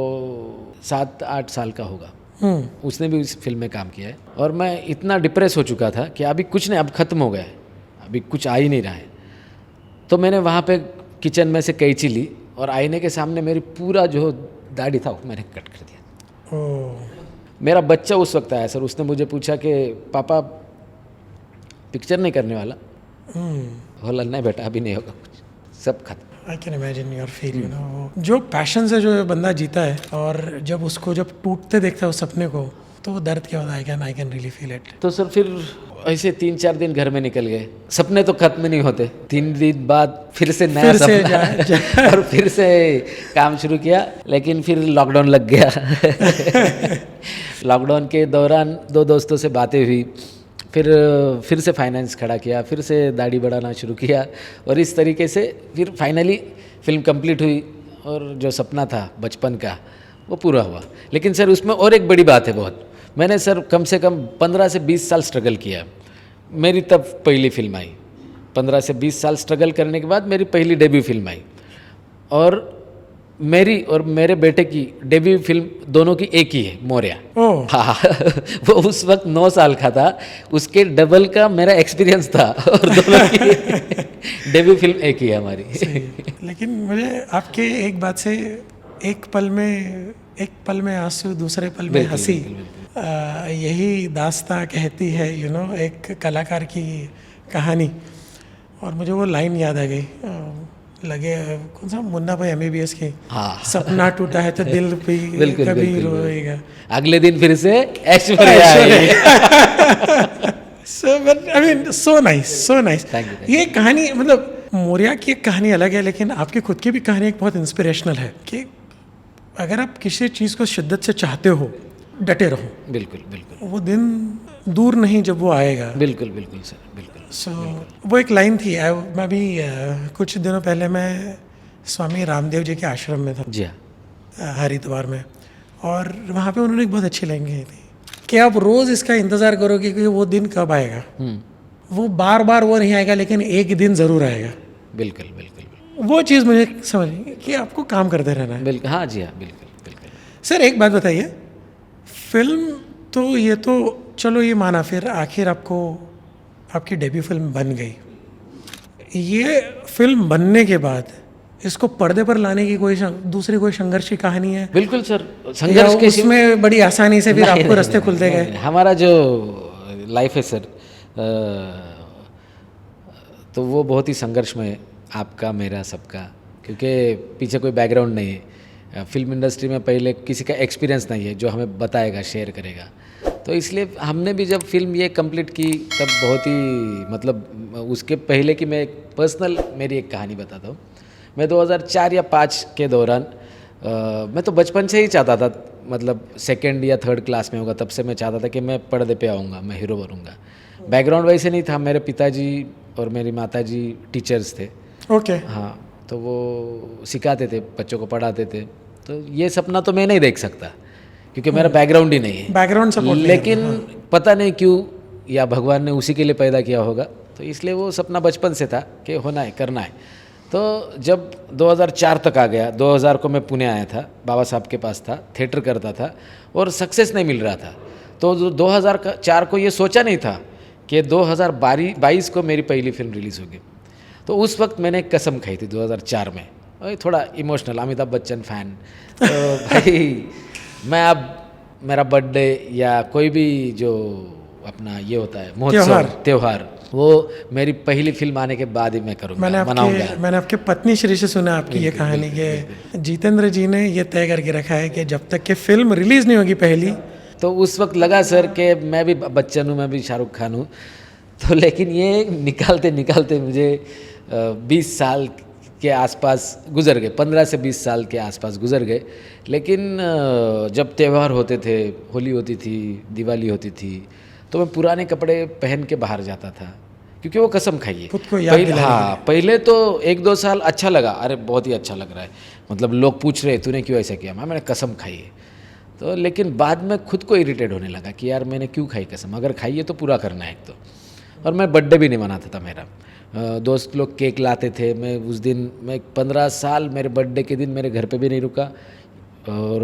Speaker 2: 7-8 साल का होगा। उसने भी उस फिल्म में काम किया है। और मैं इतना डिप्रेस हो चुका था कि अभी कुछ नहीं, अब ख़त्म हो गया है, अभी कुछ आ ही नहीं रहा है। तो मैंने वहाँ पे किचन में से कैंची ली और आईने के सामने मेरी पूरा जो दाढ़ी था मैंने कट कर दिया। मेरा बच्चा उस वक्त आया सर, उसने मुझे पूछा कि पापा पिक्चर नहीं करने वाला? बोला नहीं बेटा, अभी नहीं होगा कुछ, सब खत्म।
Speaker 1: I can imagine your feel, you know, जो पैशन से जो बंदा जीता है और जब उसको जब टूटते देखता है उस सपने को, तो वो दर्द क्या होता है, I can really feel it.
Speaker 2: तो सर फिर ऐसे 3-4 दिन घर में निकल गए, सपने तो खत्म नहीं होते। 3 दिन बाद फिर से नया सपना और फिर से काम शुरू किया, लेकिन फिर लॉकडाउन लग गया। लॉकडाउन के दौरान 2 दोस्तों से बातें हुई, फिर से फाइनेंस खड़ा किया, फिर से दाढ़ी बढ़ाना शुरू किया, और इस तरीके से फिर फाइनली फिल्म कंप्लीट हुई, और जो सपना था बचपन का वो पूरा हुआ। लेकिन सर उसमें और एक बड़ी बात है बहुत, मैंने सर कम से कम 15 से 20 साल स्ट्रगल किया। मेरी तब पहली फिल्म आई, 15 से 20 साल स्ट्रगल करने के बाद मेरी पहली डेब्यू फिल्म आई, और मेरी और मेरे बेटे की डेब्यू फिल्म दोनों की एक ही है, मोरिया।
Speaker 1: ओह
Speaker 2: हाँ वो उस वक्त 9 साल का था, उसके डबल का मेरा एक्सपीरियंस था, और दोनों की डेब्यू फिल्म एक ही है हमारी।
Speaker 1: लेकिन मुझे आपके एक बात से एक पल में आंसू, दूसरे पल में
Speaker 2: बिल्कुल,
Speaker 1: हंसी,
Speaker 2: बिल्कुल, बिल्कुल।
Speaker 1: यही दास्तां कहती है एक कलाकार की कहानी। और मुझे वो लाइन याद आ गई, लगे कौन सा मुन्ना भाई MBBS की,
Speaker 2: हाँ।
Speaker 1: सपना टूटा है तो दिल भी
Speaker 2: बिल्कुल,
Speaker 1: कभी
Speaker 2: बिल्कुल,
Speaker 1: रोएगा।
Speaker 2: अगले दिन फिर से ऐश्वर्या आई।
Speaker 1: So nice.
Speaker 2: Thank you, thank
Speaker 1: ये कहानी मतलब मोरिया की एक कहानी अलग है, लेकिन आपकी खुद की भी कहानी एक बहुत इंस्पिरेशनल है कि अगर आप किसी चीज़ को शिद्दत से चाहते हो, डटे रहो।
Speaker 2: बिल्कुल बिल्कुल
Speaker 1: वो दिन दूर नहीं जब वो आएगा।
Speaker 2: बिल्कुल बिल्कुल सर, बिल्कुल।
Speaker 1: सो वो एक लाइन थी। मैं भी कुछ दिनों पहले मैं स्वामी रामदेव जी के आश्रम में था,
Speaker 2: जी हाँ।
Speaker 1: हरिद्वार में, और वहाँ पे उन्होंने एक बहुत अच्छी लाइन कही थी कि आप रोज़ इसका इंतज़ार करोगे कि वो दिन कब आएगा। वो बार बार वो नहीं आएगा, लेकिन एक दिन ज़रूर आएगा।
Speaker 2: बिल्कुल बिल्कुल बिल्कुल
Speaker 1: वो चीज़ मुझे समझ आई कि आपको काम करते रहना है।
Speaker 2: बिल्कुल। हाँ जी हाँ, बिल्कुल बिल्कुल।
Speaker 1: सर एक बात बताइए, फिल्म तो ये तो चलो ये माना, फिर आखिर आपकी डेब्यू फिल्म बन गई। ये फिल्म बनने के बाद इसको पर्दे पर लाने की दूसरी कोई संघर्ष की कहानी है?
Speaker 2: बिल्कुल सर,
Speaker 1: या
Speaker 2: संघर्ष के
Speaker 1: उसमें बड़ी आसानी से फिर आपको रास्ते खुलते गए?
Speaker 2: हमारा जो लाइफ है सर, तो वो बहुत ही संघर्षमय, आपका मेरा सबका, क्योंकि पीछे कोई बैकग्राउंड नहीं है। फिल्म इंडस्ट्री में पहले किसी का एक्सपीरियंस नहीं है जो हमें बताएगा, शेयर करेगा। तो इसलिए हमने भी जब फिल्म ये कंप्लीट की तब बहुत ही मतलब उसके पहले की मैं एक पर्सनल मेरी एक कहानी बताता हूँ। मैं 2004 या 5 के दौरान मैं तो बचपन से ही चाहता था, मतलब 2nd या 3rd क्लास में होगा तब से मैं चाहता था कि मैं पर्दे पे आऊँगा, मैं हीरो बनूँगा। बैकग्राउंड वैसे नहीं था, मेरे पिताजी और मेरी माताजी टीचर्स थे।
Speaker 1: ओके।
Speaker 2: हाँ, तो वो सिखाते थे, बच्चों को पढ़ाते थे। तो ये सपना तो मैं नहीं देख सकता क्योंकि मेरा बैकग्राउंड ही नहीं है,
Speaker 1: बैकग्राउंड सपोर्ट।
Speaker 2: लेकिन पता नहीं क्यों, या भगवान ने उसी के लिए पैदा किया होगा, तो इसलिए वो सपना बचपन से था कि होना है, करना है। तो जब 2004 तक आ गया, 2000 को मैं पुणे आया था, बाबा साहब के पास था, थिएटर करता था और सक्सेस नहीं मिल रहा था। तो 2004 को ये सोचा नहीं था कि 2022 को मेरी पहली फिल्म रिलीज़ होगी। तो उस वक्त मैंने एक कसम खाई थी 2004 में, और थोड़ा इमोशनल, अमिताभ बच्चन फ़ैन। तो भाई मैं अब मेरा बर्थडे या कोई भी जो अपना ये होता है महोत्सव, त्योहार, वो मेरी पहली फिल्म आने के बाद ही मैं करूँगा, मनाऊंगा।
Speaker 1: मैंने आपके पत्नी श्री से सुना आपकी ये कहानी कि जितेंद्र जी ने ये तय करके रखा है कि जब तक कि फिल्म रिलीज़ नहीं होगी पहली।
Speaker 2: तो उस वक्त लगा सर कि मैं भी बच्चन हूँ, मैं भी शाहरुख खान हूँ। तो लेकिन ये निकालते निकालते मुझे 20 साल के आसपास गुजर गए, 15 से 20 साल के आसपास गुजर गए। लेकिन जब त्यौहार होते थे, होली होती थी, दिवाली होती थी, तो मैं पुराने कपड़े पहन के बाहर जाता था क्योंकि वो कसम खाई है।
Speaker 1: खुद को याद दिलाने के लिए।
Speaker 2: हाँ, पहले तो 1-2 साल अच्छा लगा, अरे बहुत ही अच्छा लग रहा है, मतलब लोग पूछ रहे तूने क्यों ऐसा किया, मैंने कसम खाई है। तो लेकिन बाद में खुद को इरिटेट होने लगा कि यार मैंने क्यों खाई कसम, अगर खाई है तो पूरा करना है एक तो। और मैं बर्थडे भी नहीं मनाता था मेरा, दोस्त लोग केक लाते थे, मैं उस दिन, मैं 15 साल मेरे बर्थडे के दिन मेरे घर पे भी नहीं रुका और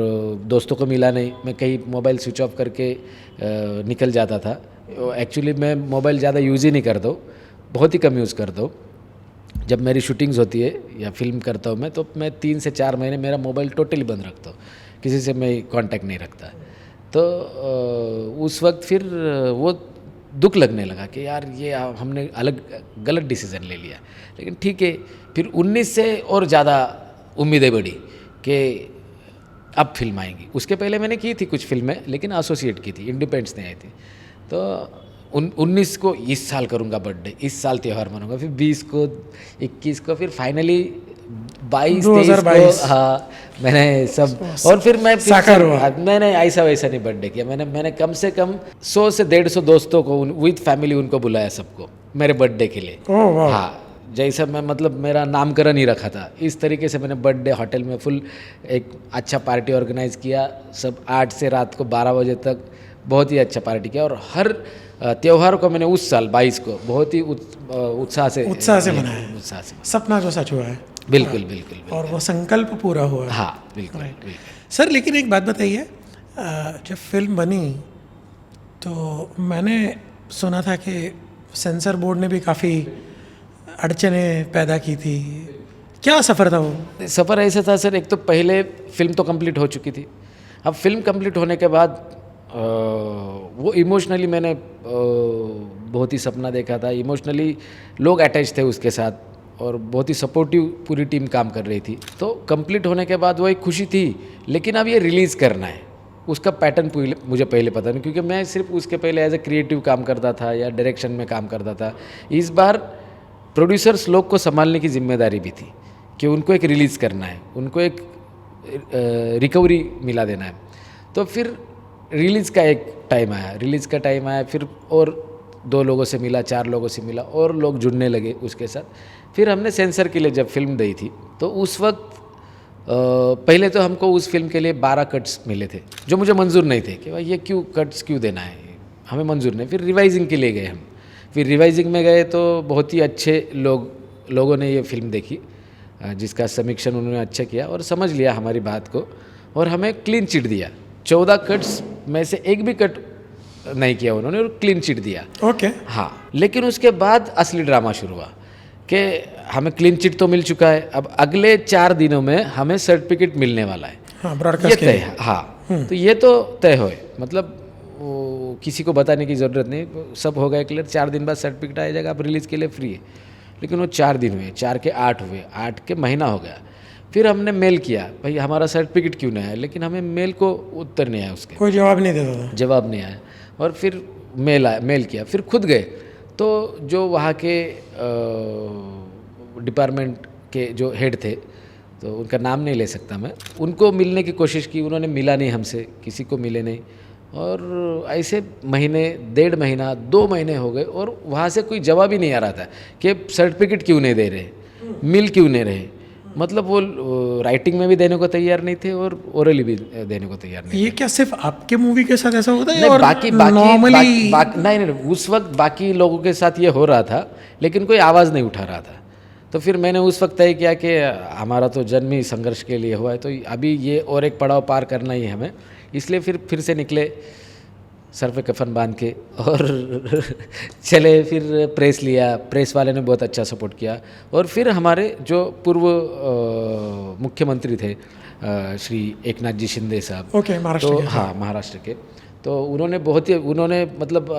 Speaker 2: दोस्तों को मिला नहीं, मैं कहीं मोबाइल स्विच ऑफ करके निकल जाता था। एक्चुअली मैं मोबाइल ज़्यादा यूज़ ही नहीं करता हूँ, बहुत ही कम यूज़ करता हूँ। जब मेरी शूटिंग्स होती है या फिल्म करता हूँ मैं, तो मैं 3 से 4 महीने मेरा मोबाइल टोटली बंद रखता हूँ, किसी से मैं कांटेक्ट नहीं रखता। तो उस वक्त फिर वो दुख लगने लगा कि यार ये हमने गलत डिसीज़न ले लिया। लेकिन ठीक है, फिर 19 से और ज़्यादा उम्मीदें बढ़ी कि अब फिल्म आएंगी। उसके पहले मैंने की थी कुछ फिल्में, लेकिन एसोसिएट की थी, इंडिपेंडेंस नहीं आई थी। तो 19 को इस साल करूँगा बर्थडे, इस साल त्यौहार मनाऊंगा, फिर 20 को, 21 को, फिर फाइनली 22-23 को, हाँ मैंने सब, और फिर मैं
Speaker 1: साकार हुआ।
Speaker 2: मैंने ऐसा वैसा नहीं बर्थडे किया, मैंने कम से कम 100 से 150 दोस्तों को विद फैमिली उनको बुलाया सबको मेरे बर्थडे के लिए। हाँ, जैसा मैं मतलब मेरा नामकरण ही रखा था, इस तरीके से मैंने बर्थडे होटल में फुल एक अच्छा पार्टी ऑर्गेनाइज़ किया। सब 8 से रात को 12 बजे तक बहुत ही अच्छा पार्टी किया, और हर त्योहार को मैंने उस साल 22 को बहुत ही उत्साह से
Speaker 1: मनाया।
Speaker 2: उत्साह से
Speaker 1: सपना जो सच हुआ है।
Speaker 2: बिल्कुल बिल्कुल
Speaker 1: और वो संकल्प पूरा हुआ है।
Speaker 2: हाँ बिल्कुल
Speaker 1: Right.
Speaker 2: बिल्कुल।
Speaker 1: सर लेकिन एक बात बताइए, जब फिल्म बनी तो मैंने सुना था कि सेंसर बोर्ड ने भी काफ़ी अड़चनें पैदा की थी। क्या सफ़र था वो?
Speaker 2: सफ़र ऐसा था सर, एक तो पहले फिल्म तो कंप्लीट हो चुकी थी। अब फिल्म कंप्लीट होने के बाद वो इमोशनली मैंने बहुत ही सपना देखा था। इमोशनली लोग अटैच थे उसके साथ और बहुत ही सपोर्टिव पूरी टीम काम कर रही थी। तो कंप्लीट होने के बाद वो एक खुशी थी, लेकिन अब ये रिलीज़ करना है, उसका पैटर्न मुझे पहले पता नहीं, क्योंकि मैं सिर्फ उसके पहले एज ए क्रिएटिव काम करता था या डायरेक्शन में काम करता था। इस बार प्रोड्यूसर्स लोग को संभालने की जिम्मेदारी भी थी कि उनको एक रिलीज़ करना है, उनको एक रिकवरी मिला देना है। तो फिर रिलीज़ का एक टाइम आया, रिलीज़ का टाइम आया, फिर और 2 लोगों से मिला, 4 लोगों से मिला और लोग जुड़ने लगे उसके साथ। फिर हमने सेंसर के लिए जब फिल्म दी थी तो उस वक्त पहले तो हमको उस फिल्म के लिए 12 कट्स मिले थे जो मुझे मंजूर नहीं थे कि भाई ये कट्स क्यों देना है, हमें मंजूर नहीं। फिर रिवाइजिंग के लिए गए हम, फिर रिवाइजिंग में गए तो बहुत ही अच्छे लोगों ने ये फिल्म देखी, जिसका समीक्षण उन्होंने अच्छा किया और समझ लिया हमारी बात को और हमें क्लीन चिट दिया। 14 कट्स में से एक भी कट नहीं किया उन्होंने और क्लीन चिट दिया।
Speaker 1: ओके।
Speaker 2: हाँ, लेकिन उसके बाद असली ड्रामा शुरू हुआ कि हमें क्लीन चिट तो मिल चुका है, अब अगले 4 दिनों में हमें सर्टिफिकेट मिलने वाला है।
Speaker 1: हाँ,
Speaker 2: ये
Speaker 1: ब्रॉडकास्ट
Speaker 2: तय है। हाँ, तो ये तो तय हो, मतलब वो किसी को बताने की ज़रूरत नहीं, सब हो गया क्लियर। 4 दिन बाद सर्टिफिकेट आ जाएगा, आप रिलीज़ के लिए फ्री है। लेकिन वो 4 दिन हुए, 4 के 8 हुए, 8 के महीना हो गया। फिर हमने मेल किया, भाई हमारा सर्टिफिकेट क्यों नहीं आया, लेकिन हमें मेल को उत्तर नहीं आया, उसके
Speaker 1: कोई जवाब नहीं देता था।
Speaker 2: जवाब नहीं आया। और फिर मेल किया, फिर खुद गए तो जो वहाँ के डिपार्टमेंट के जो हेड थे, तो उनका नाम नहीं ले सकता मैं, उनको मिलने की कोशिश की, उन्होंने मिला नहीं हमसे, किसी को मिले नहीं। और ऐसे महीने, 1.5 महीना, 2 महीने हो गए और वहाँ से कोई जवाब ही नहीं आ रहा था कि सर्टिफिकेट क्यों नहीं दे रहे, मिल क्यों नहीं रहे। मतलब वो राइटिंग में भी देने को तैयार नहीं थे और ओरली भी देने को तैयार नहीं।
Speaker 1: ये क्या सिर्फ आपके मूवी के साथ ऐसा होता है
Speaker 2: नहीं,
Speaker 1: और
Speaker 2: बाकी
Speaker 1: नॉर्मली?
Speaker 2: नहीं, उस वक्त बाकी लोगों के साथ ये हो रहा था, लेकिन कोई आवाज़ नहीं उठा रहा था। तो फिर मैंने उस वक्त तय किया कि हमारा तो जन्म ही संघर्ष के लिए हुआ है, तो अभी ये और एक पड़ाव पार करना ही है हमें। इसलिए फिर से निकले सर पे कफन बांध के और चले। फिर प्रेस लिया, प्रेस वाले ने बहुत अच्छा सपोर्ट किया। और फिर हमारे जो पूर्व मुख्यमंत्री थे श्री एकनाथ जी शिंदे साहब,
Speaker 1: ओके, महाराष्ट्र के।
Speaker 2: हाँ, महाराष्ट्र के, तो उन्होंने मतलब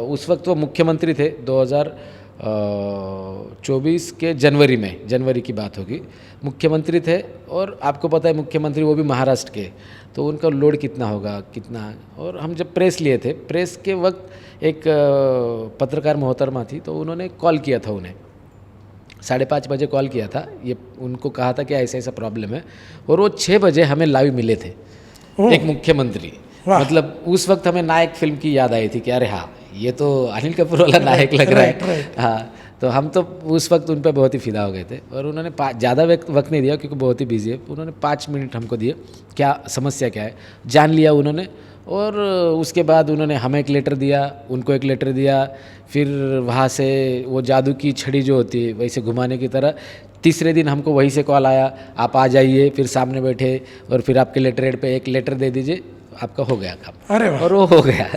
Speaker 2: उस वक्त वो मुख्यमंत्री थे 2024 के जनवरी की बात होगी, मुख्यमंत्री थे। और आपको पता है मुख्यमंत्री वो भी महाराष्ट्र के, तो उनका लोड कितना होगा, कितना। और हम जब प्रेस लिए थे, प्रेस के वक्त एक पत्रकार मोहतरमा थी, तो उन्होंने कॉल किया था, उन्हें 5:30 बजे कॉल किया था, ये उनको कहा था कि ऐसा ऐसा प्रॉब्लम है। और वो 6 बजे हमें लाइव मिले थे, एक मुख्यमंत्री। मतलब उस वक्त हमें नायक फिल्म की याद आई थी कि अरे हाँ, ये तो अनिल कपूर वाला नायक लग रहा है। हाँ, तो हम तो उस वक्त उन पर बहुत ही फिदा हो गए थे। और उन्होंने ज़्यादा वक्त नहीं दिया क्योंकि बहुत ही बिजी है, उन्होंने 5 मिनट हमको दिए, क्या समस्या क्या है जान लिया उन्होंने। और उसके बाद उन्होंने हमें एक लेटर दिया, उनको एक लेटर दिया। फिर वहाँ से वो जादू की छड़ी जो होती है वैसे घुमाने की तरह, तीसरे दिन हमको वहीं से कॉल आया, आप आ जाइए। फिर सामने बैठे और फिर आपके लेटर हेड पे एक लेटर दे दीजिए, आपका हो गया काम।
Speaker 1: अरे वाह,
Speaker 2: और वो हो गया।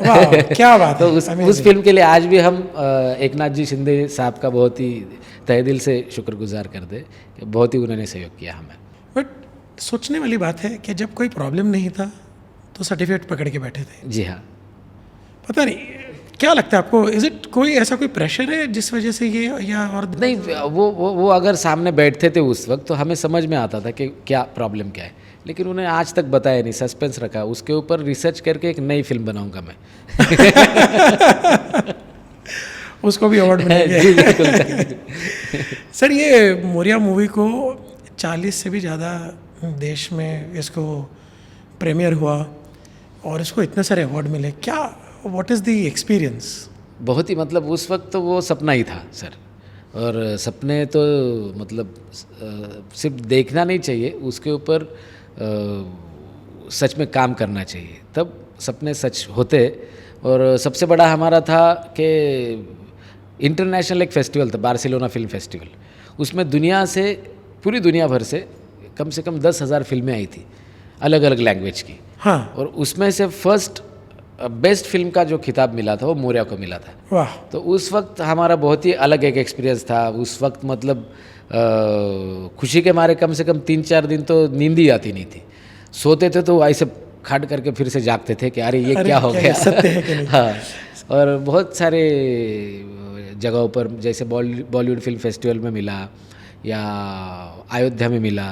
Speaker 1: क्या बात
Speaker 2: तो
Speaker 1: है।
Speaker 2: उस फिल्म के लिए आज भी हम एकनाथ जी शिंदे साहब का बहुत ही तहे दिल से शुक्रगुजार करते, बहुत ही उन्होंने सहयोग किया हमें।
Speaker 1: बट सोचने वाली बात है कि जब कोई प्रॉब्लम नहीं था तो सर्टिफिकेट पकड़ के बैठे थे।
Speaker 2: जी हाँ।
Speaker 1: पता नहीं क्या लगता है आपको, इज इट कोई ऐसा कोई प्रेशर है जिस वजह से ये, या और
Speaker 2: नहीं, वो अगर सामने बैठते थे उस वक्त तो हमें समझ में आता था कि क्या प्रॉब्लम क्या है, लेकिन उन्हें आज तक बताया नहीं, सस्पेंस रखा। उसके ऊपर रिसर्च करके एक नई फिल्म बनाऊंगा मैं।
Speaker 1: उसको भी अवार्ड मिलेंगे।
Speaker 2: जी बिल्कुल।
Speaker 1: सर, ये मोरिया मूवी को 40 से भी ज़्यादा देश में इसको प्रीमियर हुआ और इसको इतने सारे अवार्ड मिले, क्या, व्हाट इज़ द एक्सपीरियंस? बहुत
Speaker 2: ही मतलब उस वक्त तो वो सपना ही था सर। और सपने तो मतलब सिर्फ देखना नहीं चाहिए, उसके ऊपर सच में काम करना चाहिए, तब सपने सच होते। और सबसे बड़ा हमारा था कि इंटरनेशनल एक फेस्टिवल था, बार्सिलोना फिल्म फेस्टिवल। उसमें दुनिया से, पूरी दुनिया भर से कम 10,000 फिल्में आई थी अलग अलग लैंग्वेज की।
Speaker 1: हाँ।
Speaker 2: और उसमें से फर्स्ट बेस्ट फिल्म का जो खिताब मिला था वो मोरिया को मिला था।
Speaker 1: वाह।
Speaker 2: तो उस वक्त हमारा बहुत ही अलग एक एक्सपीरियंस था। उस वक्त मतलब खुशी के मारे कम से कम 3-4 दिन तो नींद ही आती नहीं थी। सोते थे तो ऐसे खट करके फिर से जागते थे कि अरे ये क्या हो गया।
Speaker 1: सत्य है कि नहीं?
Speaker 2: हाँ। और बहुत सारे जगहों पर, जैसे बॉलीवुड फिल्म फेस्टिवल में मिला, या अयोध्या में मिला,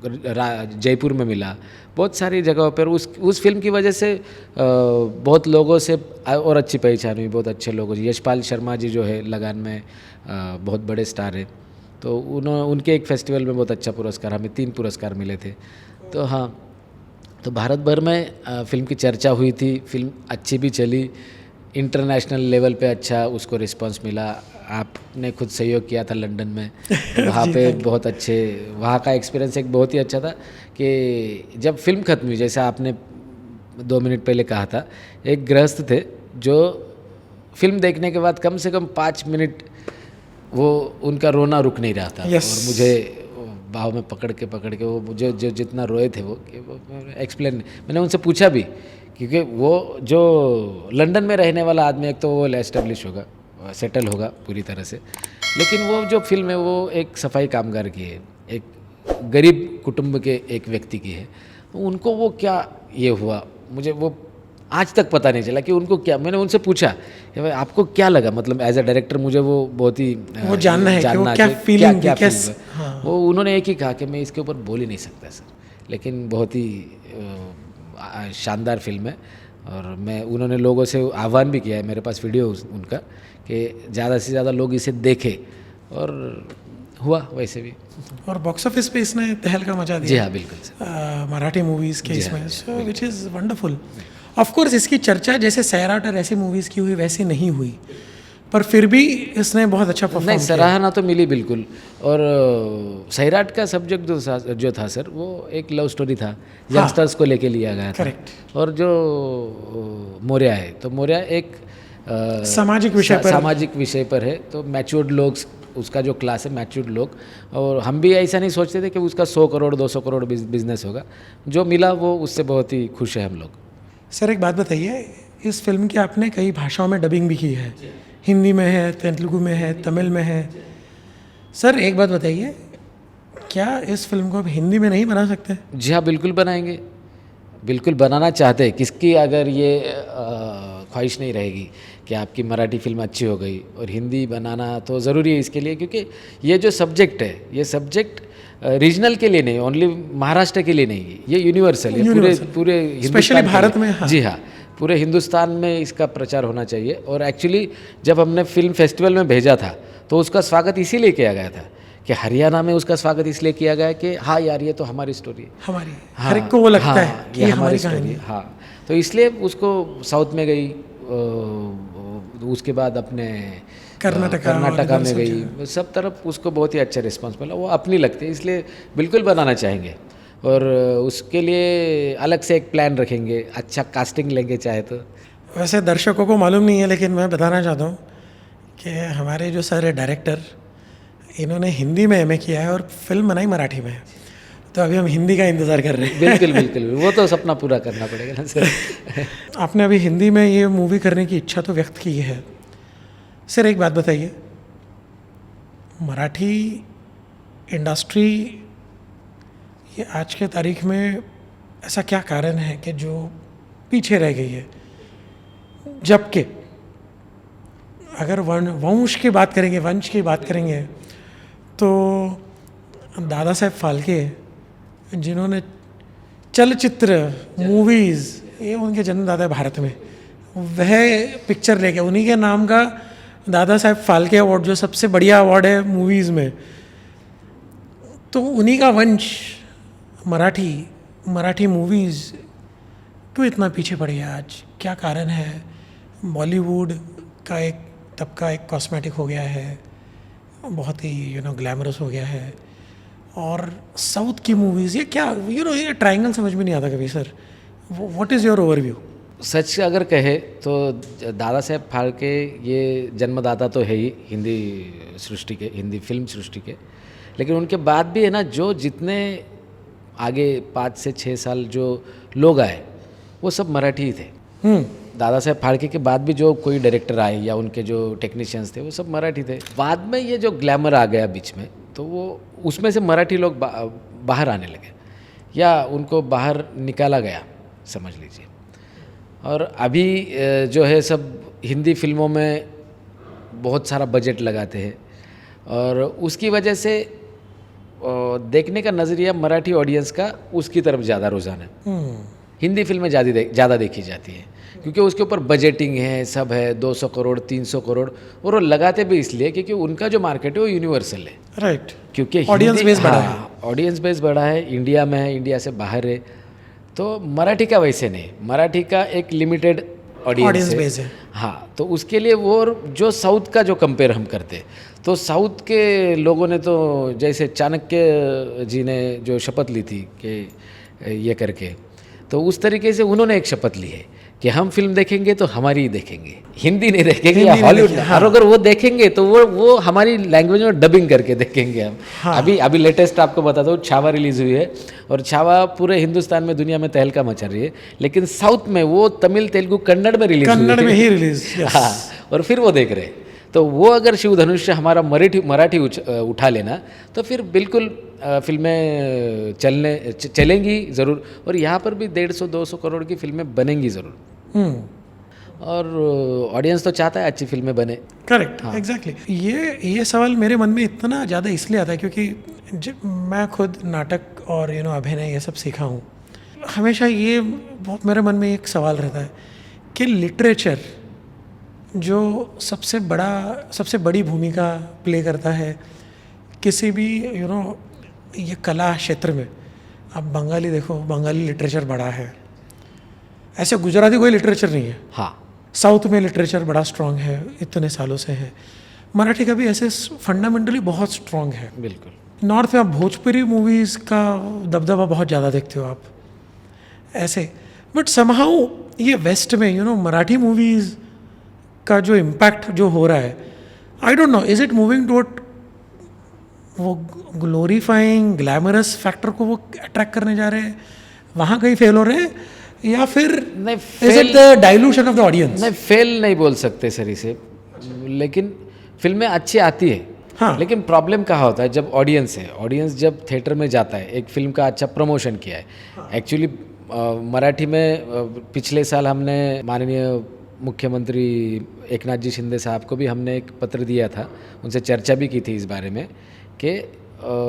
Speaker 2: जयपुर में मिला, बहुत सारी जगहों पर उस फिल्म की वजह से बहुत लोगों से और अच्छी पहचान हुई, बहुत अच्छे लोगों से। यशपाल शर्मा जी जो है लगान में बहुत बड़े स्टार है, तो उनके एक फेस्टिवल में बहुत अच्छा पुरस्कार, हमें 3 पुरस्कार मिले थे। तो हाँ, तो भारत भर में फिल्म की चर्चा हुई थी, फिल्म अच्छी भी चली, इंटरनेशनल लेवल पे अच्छा उसको रिस्पांस मिला। आपने खुद सहयोग किया था लंदन में, वहाँ पे बहुत अच्छे, वहाँ का एक्सपीरियंस एक बहुत ही अच्छा था कि जब फिल्म खत्म हुई, जैसे आपने 2 मिनट पहले कहा था, एक गृहस्थ थे जो फिल्म देखने के बाद कम से कम 5 मिनट वो उनका रोना रुक नहीं रहा था। और मुझे बाहों में पकड़ के वो मुझे जो जितना रोए थे वो एक्सप्लेन, मैंने उनसे पूछा भी, क्योंकि वो जो लंदन में रहने वाला आदमी, एक तो वो एस्टेब्लिश होगा, सेटल होगा पूरी तरह से, लेकिन वो जो फिल्म है वो एक सफाई कामगार की है, एक गरीब कुटुंब के एक व्यक्ति की है। तो उनको वो क्या ये हुआ, मुझे वो आज तक पता नहीं चला कि उनको क्या। मैंने उनसे पूछा कि भाई आपको क्या लगा, मतलब एज अ डायरेक्टर मुझे वो बहुत ही
Speaker 1: वो जानना है कि वो क्या फीलिंग
Speaker 2: क्या
Speaker 1: थी,
Speaker 2: हाँ। वो उन्होंने एक ही कहा कि मैं इसके ऊपर बोल ही नहीं सकता सर, लेकिन बहुत ही शानदार फिल्म है। और उन्होंने लोगों से आह्वान भी किया है, मेरे पास वीडियो उनका, कि ज़्यादा से ज़्यादा लोग इसे देखें, और हुआ वैसे भी।
Speaker 1: और बॉक्स ऑफिस पे इसने तहलका मचा दिया।
Speaker 2: जी हाँ, बिल्कुल सर।
Speaker 1: मराठी मूवीज़ के इसमें, so which is wonderful. Of course इसकी चर्चा जैसे सैराट और ऐसी मूवीज़ की हुई वैसी नहीं हुई, पर फिर भी इसने बहुत अच्छा परफॉर्म
Speaker 2: नहीं, सराहना तो मिली बिल्कुल। और सैराट का सब्जेक्ट जो था सर, वो एक लव स्टोरी था, यंगस्टर्स को लेके लिया गया था।
Speaker 1: करेक्ट।
Speaker 2: और जो मोरिया है, तो मोरिया एक
Speaker 1: सामाजिक
Speaker 2: विषय पर है, तो मैच्योर्ड लोग, उसका जो क्लास है मैच्योर्ड लोग। और हम भी ऐसा नहीं सोचते थे कि उसका 100 करोड़ 200 करोड़ बिजनेस होगा, जो मिला वो उससे बहुत ही खुश है हम लोग।
Speaker 1: सर एक बात बताइए, इस फिल्म की आपने कई भाषाओं में डबिंग भी की है, हिंदी में है, तेलुगु में है, तमिल में है। सर एक बात बताइए, क्या इस फिल्म को आप हिंदी में नहीं बना सकते?
Speaker 2: जी हाँ, बिल्कुल बनाएंगे, बिल्कुल बनाना चाहते हैं। किसकी अगर ये ख्वाहिश नहीं रहेगी कि आपकी मराठी फिल्म अच्छी हो गई, और हिंदी बनाना तो ज़रूरी है इसके लिए, क्योंकि ये जो सब्जेक्ट है, ये सब्जेक्ट रीजनल के लिए नहीं, ओनली महाराष्ट्र के लिए नहीं, ये यूनिवर्सल है, पूरे
Speaker 1: स्पेशली भारत में। हाँ।
Speaker 2: जी हाँ, पूरे हिंदुस्तान में इसका प्रचार होना चाहिए। और एक्चुअली जब हमने फिल्म फेस्टिवल में भेजा था, तो उसका स्वागत इसीलिए किया गया था कि हरियाणा में उसका स्वागत इसलिए किया गया कि हाँ यार, ये तो हमारी स्टोरी है,
Speaker 1: हमारी,
Speaker 2: हाँ,
Speaker 1: हर एक को वो लगता
Speaker 2: हाँ,
Speaker 1: है कि ये हमारी कहानी है।
Speaker 2: हाँ, तो इसलिए उसको साउथ में गई, उसके बाद अपने कर्नाटका में गई, सब तरफ उसको बहुत ही अच्छा रिस्पांस मिला। वो अपनी लगती है, इसलिए बिल्कुल बनाना चाहेंगे। और उसके लिए अलग से एक प्लान रखेंगे, अच्छा कास्टिंग लेंगे चाहे तो।
Speaker 1: वैसे दर्शकों को मालूम नहीं है, लेकिन मैं बताना चाहता हूँ कि हमारे जो सारे डायरेक्टर, इन्होंने हिंदी में एमए किया है और फिल्म बनाई मराठी में, तो अभी हम हिंदी का इंतज़ार कर रहे हैं।
Speaker 2: बिल्कुल बिल्कुल, वो तो सपना पूरा करना पड़ेगा ना सर।
Speaker 1: आपने अभी हिंदी में ये मूवी करने की इच्छा तो व्यक्त की है। सर एक बात बताइए, मराठी इंडस्ट्री ये आज के तारीख में ऐसा क्या कारण है कि जो पीछे रह गई है? जबकि अगर वंश की बात करेंगे तो दादा साहेब फाल्के, जिन्होंने चलचित्र मूवीज़, ये उनके जन्मदाता है भारत में, वह पिक्चर लेके, उन्हीं के नाम का दादा साहेब फाल्के अवार्ड, जो सबसे बढ़िया अवार्ड है मूवीज़ में, तो उन्हीं का वंश मराठी मूवीज़ क्यों इतना पीछे पड़ गया आज? क्या कारण है? बॉलीवुड का एक तबका एक कॉस्मेटिक हो गया है, बहुत ही ग्लैमरस हो गया है, और साउथ की मूवीज़, ये क्या ये ट्रायंगल समझ में नहीं आता कभी। Sir what is your overview?
Speaker 2: सच अगर कहे तो दादा साहेब फाल्के ये जन्मदाता तो है ही हिंदी सृष्टि के, हिंदी फिल्म सृष्टि के, लेकिन उनके बाद भी है ना जो जितने आगे 5 से 6 साल जो लोग आए वो सब मराठी ही थे। दादा साहेब फाल्के के बाद भी जो कोई डायरेक्टर आए या उनके जो टेक्नीशियंस थे वो सब मराठी थे। बाद में ये जो ग्लैमर आ गया बीच में तो वो उसमें से मराठी लोग बाहर आने लगे या उनको बाहर निकाला गया समझ लीजिए। और अभी जो है सब हिंदी फिल्मों में बहुत सारा बजट लगाते हैं और उसकी वजह से देखने का नज़रिया मराठी ऑडियंस का उसकी तरफ ज़्यादा रुझान है। हिंदी फिल्में ज़्यादा देखी जाती है क्योंकि उसके ऊपर बजटिंग है, सब है, 200 करोड़ 300 करोड़, और वो लगाते भी इसलिए क्योंकि उनका जो मार्केट है वो यूनिवर्सल है।
Speaker 1: राइट,
Speaker 2: क्योंकि
Speaker 1: ऑडियंस बेस बड़ा है,
Speaker 2: ऑडियंस बेस बड़ा है, इंडिया में है, इंडिया से बाहर है। तो मराठी का वैसे नहीं, मराठी का एक लिमिटेड ऑडियंस
Speaker 1: बेस है।
Speaker 2: हाँ, तो उसके लिए वो जो साउथ का जो कंपेयर हम करते तो साउथ के लोगों ने तो जैसे चाणक्य जी ने जो शपथ ली थी कि ये करके, तो उस तरीके से उन्होंने एक शपथ ली है कि हम फिल्म देखेंगे तो हमारी ही देखेंगे, हिंदी नहीं देखेंगे या हॉलीवुड। और अगर वो देखेंगे तो वो हमारी लैंग्वेज में डबिंग करके देखेंगे हम। हाँ। अभी लेटेस्ट आपको बताता हूँ, छावा रिलीज़ हुई है और छावा पूरे हिंदुस्तान में दुनिया में तहलका मचा रही है, लेकिन साउथ में वो तमिल तेलुगु कन्नड़ में रिलीज,
Speaker 1: कन्नड़ में ही रिलीज।
Speaker 2: हाँ, और फिर वो देख रहे। तो वो अगर शिव धनुष हमारा मराठी उठा लेना तो फिर बिल्कुल फिल्में चलेंगी ज़रूर, और यहाँ पर भी 150-200 करोड़ की फिल्में बनेंगी ज़रूर। और ऑडियंस तो चाहता है अच्छी फिल्में बने।
Speaker 1: Correct, exactly. ये सवाल मेरे मन में इतना ज़्यादा इसलिए आता है क्योंकि मैं खुद नाटक और अभिनय ये सब सीखा हूँ। हमेशा ये बहुत मेरे मन में एक सवाल रहता है कि लिटरेचर जो सबसे बड़ी भूमिका प्ले करता है किसी भी ये कला क्षेत्र में। अब बंगाली देखो, बंगाली लिटरेचर बड़ा है, ऐसे गुजराती कोई लिटरेचर नहीं है।
Speaker 2: हाँ,
Speaker 1: साउथ में लिटरेचर बड़ा स्ट्रांग है, इतने सालों से है। मराठी का भी ऐसे फंडामेंटली बहुत स्ट्रांग है।
Speaker 2: बिल्कुल।
Speaker 1: नॉर्थ में आप भोजपुरी मूवीज़ का दबदबा बहुत ज़्यादा देखते हो आप ऐसे, बट समहाउ ये वेस्ट में मराठी मूवीज़ का जो इम्पैक्ट जो हो रहा है, I don't know, is it moving toward वो ग्लोरीफाइंग ग्लैमरस फैक्टर को वो अट्रैक्ट करने जा रहे हैं, वहाँ कहीं फेल हो रहे हैं, या फिर is it the dilution of the audience?
Speaker 2: नहीं, फेल नहीं बोल सकते सर इसे, लेकिन फिल्में अच्छी आती है। हाँ। लेकिन प्रॉब्लम कहाँ होता है, जब ऑडियंस है, ऑडियंस जब थिएटर में जाता है, एक फिल्म का अच्छा प्रमोशन किया है। हाँ। एक्चुअली मराठी में पिछले साल हमने माननीय मुख्यमंत्री एकनाथ जी शिंदे साहब को भी हमने एक पत्र दिया था, उनसे चर्चा भी की थी इस बारे में कि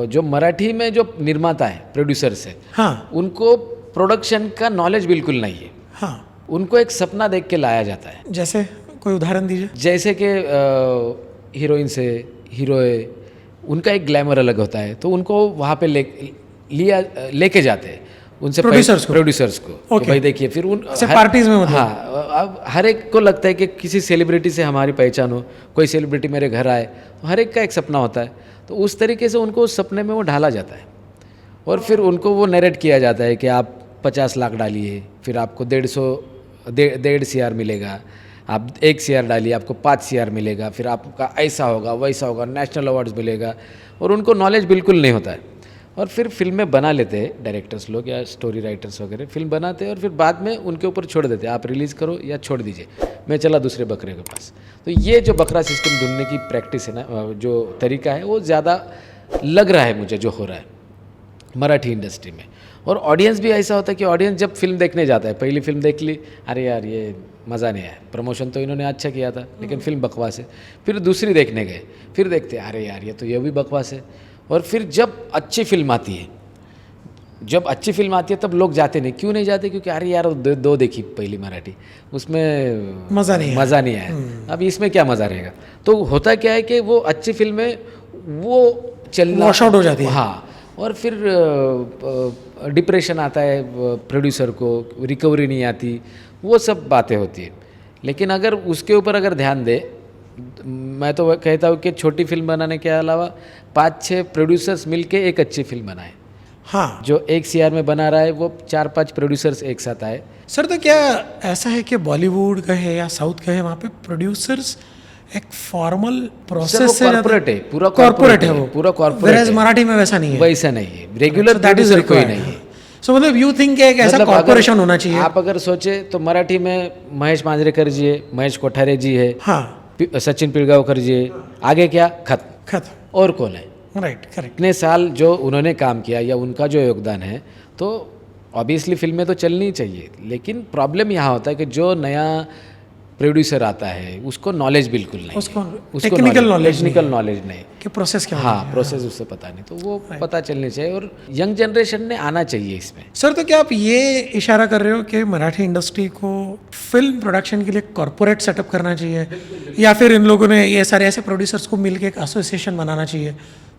Speaker 2: जो मराठी में जो निर्माता है, प्रोड्यूसर्स है, हाँ, उनको प्रोडक्शन का नॉलेज बिल्कुल नहीं है। हाँ, उनको एक सपना देख के लाया जाता है।
Speaker 1: जैसे कोई उदाहरण दीजिए।
Speaker 2: जैसे कि हीरोइन से हीरो है, उनका एक ग्लैमर अलग होता है, तो उनको वहाँ पे लेके जाते हैं उनसे प्रोड्यूसर्स को okay. तो भाई देखिए फिर
Speaker 1: पार्टीज में मतलब।
Speaker 2: हाँ, अब हर एक को लगता है कि किसी सेलिब्रिटी से हमारी पहचान हो, कोई सेलिब्रिटी मेरे घर आए, तो हर एक का एक सपना होता है। तो उस तरीके से उनको उस सपने में वो ढाला जाता है और फिर उनको वो नरेट किया जाता है कि आप 50 लाख डालिए, फिर आपको 1.5 CR मिलेगा, आप 1 CR डालिए आपको 5 CR मिलेगा, फिर आपका ऐसा होगा वैसा होगा, नेशनल अवार्ड्स मिलेगा, और उनको नॉलेज बिल्कुल नहीं होता है। और फिर फिल्में बना लेते हैं डायरेक्टर्स लोग या स्टोरी राइटर्स वगैरह, फिल्म बनाते हैं और फिर बाद में उनके ऊपर छोड़ देते हैं, आप रिलीज़ करो या छोड़ दीजिए, मैं चला दूसरे बकरे के पास। तो ये जो बकरा सिस्टम ढूंढने की प्रैक्टिस है ना, जो तरीका है, वो ज़्यादा लग रहा है मुझे जो हो रहा है मराठी इंडस्ट्री में। और ऑडियंस भी ऐसा होता है कि ऑडियंस जब फिल्म देखने जाता है, पहली फिल्म देख ली, अरे यार ये मज़ा नहीं आया, प्रमोशन तो इन्होंने अच्छा किया था लेकिन फिल्म बकवास है, फिर दूसरी देखने गए, फिर देखते अरे यार ये तो ये भी बकवास है। और फिर जब अच्छी फिल्म आती है, तब लोग जाते नहीं। क्यों नहीं जाते? क्योंकि अरे यार 2 देखी पहली मराठी, उसमें मज़ा नहीं आया, अब इसमें क्या मज़ा रहेगा। तो होता क्या है कि वो अच्छी फिल्में वो चलना वॉश आउट हो जाती है। हाँ, और फिर डिप्रेशन आता है प्रोड्यूसर को, रिकवरी नहीं आती, वो सब बातें होती है। लेकिन अगर उसके ऊपर अगर ध्यान दे, मैं तो कहता हूँ कि छोटी फिल्म बनाने के अलावा 5-6 प्रोड्यूसर्स मिलके एक अच्छी फिल्म बनाएं,
Speaker 1: हाँ
Speaker 2: जो 1 CR में बना रहा है वो 4-5 प्रोड्यूसर्स एक साथ आए।
Speaker 1: सर, तो क्या ऐसा है कि बॉलीवुड का है या साउथ का है, वहाँ पे प्रोड्यूसर्स एक फॉर्मल
Speaker 2: सर
Speaker 1: प्रोसेस
Speaker 2: वो
Speaker 1: से
Speaker 2: कॉर्पोरेट है, पूरा
Speaker 1: कॉर्पोरेट है वो,
Speaker 2: पूरा कॉर्पोरेट
Speaker 1: Whereas
Speaker 2: है।
Speaker 1: मराठी में वैसा नहीं है।
Speaker 2: वैसा नहीं है, रेगुलर
Speaker 1: दैट इज
Speaker 2: प्रोड्यूसर कोई नहीं है।
Speaker 1: सो मतलब यू थिंक एक ऐसा
Speaker 2: मतलब अगर
Speaker 1: कॉर्पोरेशन होना चाहिए।
Speaker 2: आप अगर सोचे तो मराठी में महेश मांजरेकर जी है, महेश कोठारे जी है,
Speaker 1: हाँ,
Speaker 2: सचिन पिलगांवकर जी है, आगे क्या खत्म,
Speaker 1: खत्म,
Speaker 2: और कौन है?
Speaker 1: Right, correct.
Speaker 2: इतने साल जो उन्होंने काम किया या उनका जो योगदान है, तो ऑब्वियसली फिल्में तो चलनी चाहिए। लेकिन प्रॉब्लम यहाँ होता है कि जो नया प्रोड्यूसर आता है उसको नॉलेज बिल्कुल नहीं,
Speaker 1: उसको
Speaker 2: है।
Speaker 1: टेक्निकल नॉलेज
Speaker 2: टेक्निकल नॉलेज नहीं
Speaker 1: कि प्रोसेस क्या
Speaker 2: हाँ,
Speaker 1: होता है।
Speaker 2: प्रोसेस उससे पता नहीं, तो वो पता चलनी चाहिए और यंग जनरेशन ने आना चाहिए इसमें।
Speaker 1: सर, तो क्या आप ये इशारा कर रहे हो कि मराठी इंडस्ट्री को फिल्म प्रोडक्शन के लिए कॉर्पोरेट सेटअप करना चाहिए, या फिर इन लोगों ने ये सारे ऐसे प्रोड्यूसर्स को मिलकर एक एसोसिएशन बनाना चाहिए,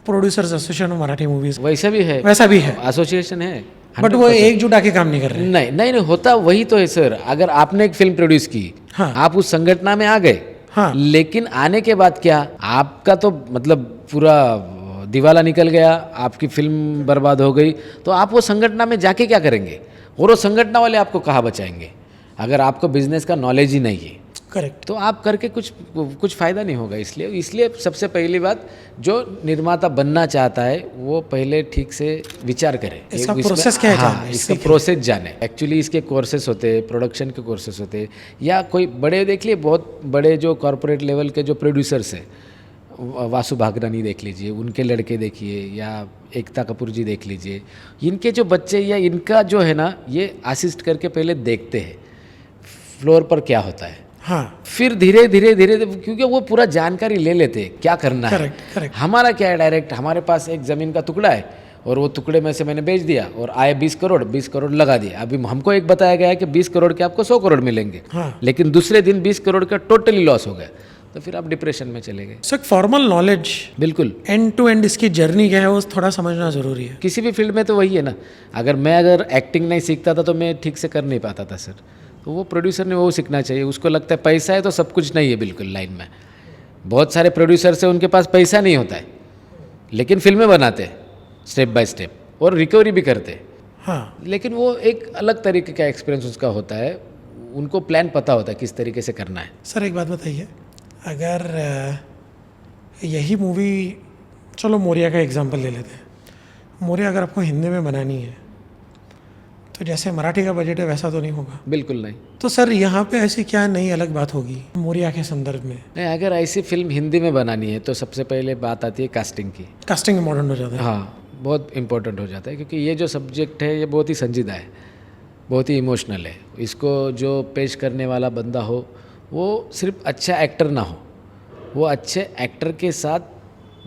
Speaker 1: producers association of Marathi movies,
Speaker 2: वैसा भी है,
Speaker 1: वैसा भी है,
Speaker 2: एसोसिएशन है,
Speaker 1: बट वो एकजुट आके काम नहीं कर रहे।
Speaker 2: नहीं नहीं नहीं होता वही तो है सर। अगर आपने एक फिल्म प्रोड्यूस की,
Speaker 1: हाँ।
Speaker 2: आप उस संगठन में आ गए,
Speaker 1: हाँ।
Speaker 2: लेकिन आने के बाद क्या, आपका तो मतलब पूरा दिवाला निकल गया, आपकी फिल्म बर्बाद हो गई, तो आप वो संगठन में जाके क्या करेंगे? और वो संगठन वाले आपको कहाँ बचाएंगे? अगर आपको बिजनेस का नॉलेज ही नहीं है,
Speaker 1: करेक्ट,
Speaker 2: तो आप करके कुछ फ़ायदा नहीं होगा। इसलिए सबसे पहली बात, जो निर्माता बनना चाहता है वो पहले ठीक से विचार करे
Speaker 1: इसका
Speaker 2: इसमें-
Speaker 1: प्रोसेस क्या है
Speaker 2: हाँ,
Speaker 1: जानना है,
Speaker 2: इसका
Speaker 1: सीखें।
Speaker 2: प्रोसेस जाने। एक्चुअली इसके कोर्सेस होते हैं, प्रोडक्शन के कोर्सेस होते हैं, या कोई बड़े देख लिए, बहुत बड़े जो कॉरपोरेट लेवल के जो प्रोड्यूसर्स हैं, वासु भागरानी देख लीजिए, उनके लड़के देखिए, या एकता कपूर जी देख लीजिए, इनके जो बच्चे या इनका जो है ना, ये असिस्ट करके पहले देखते हैं फ्लोर पर क्या होता है,
Speaker 1: हाँ,
Speaker 2: फिर धीरे धीरे धीरे, क्योंकि वो पूरा जानकारी ले लेते हैं क्या करना है।
Speaker 1: Correct, correct.
Speaker 2: हमारा क्या है, डायरेक्ट हमारे पास एक ज़मीन का टुकड़ा है और वो टुकड़े में से मैंने बेच दिया और आए 20 करोड़ लगा दिया। अभी हमको एक बताया गया है कि 20 करोड़ के आपको 100 करोड़ मिलेंगे,
Speaker 1: हाँ।
Speaker 2: लेकिन दूसरे दिन 20 करोड़ का टोटली लॉस हो गया, तो फिर आप डिप्रेशन में चले गए।
Speaker 1: सो एक फॉर्मल नॉलेज,
Speaker 2: बिल्कुल,
Speaker 1: एंड टू एंड इसकी जर्नी क्या है वो थोड़ा समझना जरूरी है।
Speaker 2: किसी भी फील्ड में तो वही है ना। अगर एक्टिंग नहीं सीखता था तो मैं ठीक से कर नहीं पाता था सर, तो वो प्रोड्यूसर ने वो सीखना चाहिए। उसको लगता है पैसा है तो सब कुछ नहीं है, बिल्कुल लाइन में। बहुत सारे प्रोड्यूसर्स हैं, उनके पास पैसा नहीं होता है, लेकिन फिल्में बनाते हैं स्टेप बाय स्टेप और रिकवरी भी करते हैं,
Speaker 1: हाँ,
Speaker 2: लेकिन वो एक अलग तरीके का एक्सपीरियंस उसका होता है, उनको प्लान पता होता है किस तरीके से करना है।
Speaker 1: सर एक बात बताइए, अगर यही मूवी, चलो मोरिया का एग्जांपल ले लेते हैं, मोरिया अगर आपको हिंदी में बनानी है तो जैसे मराठी का बजट है वैसा तो नहीं होगा।
Speaker 2: बिल्कुल नहीं।
Speaker 1: तो सर यहाँ पे ऐसी क्या नई अलग बात होगी मोरिया के संदर्भ में?
Speaker 2: नहीं, अगर ऐसी फिल्म हिंदी में बनानी है तो सबसे पहले बात आती है कास्टिंग की।
Speaker 1: कास्टिंग इम्पोर्टेंट हो जाता है।
Speaker 2: हाँ, बहुत इम्पोर्टेंट हो जाता है, क्योंकि ये जो सब्जेक्ट है ये बहुत ही संजीदा है, बहुत ही इमोशनल है। इसको जो पेश करने वाला बंदा हो वो सिर्फ अच्छा एक्टर ना हो, वो अच्छे एक्टर के साथ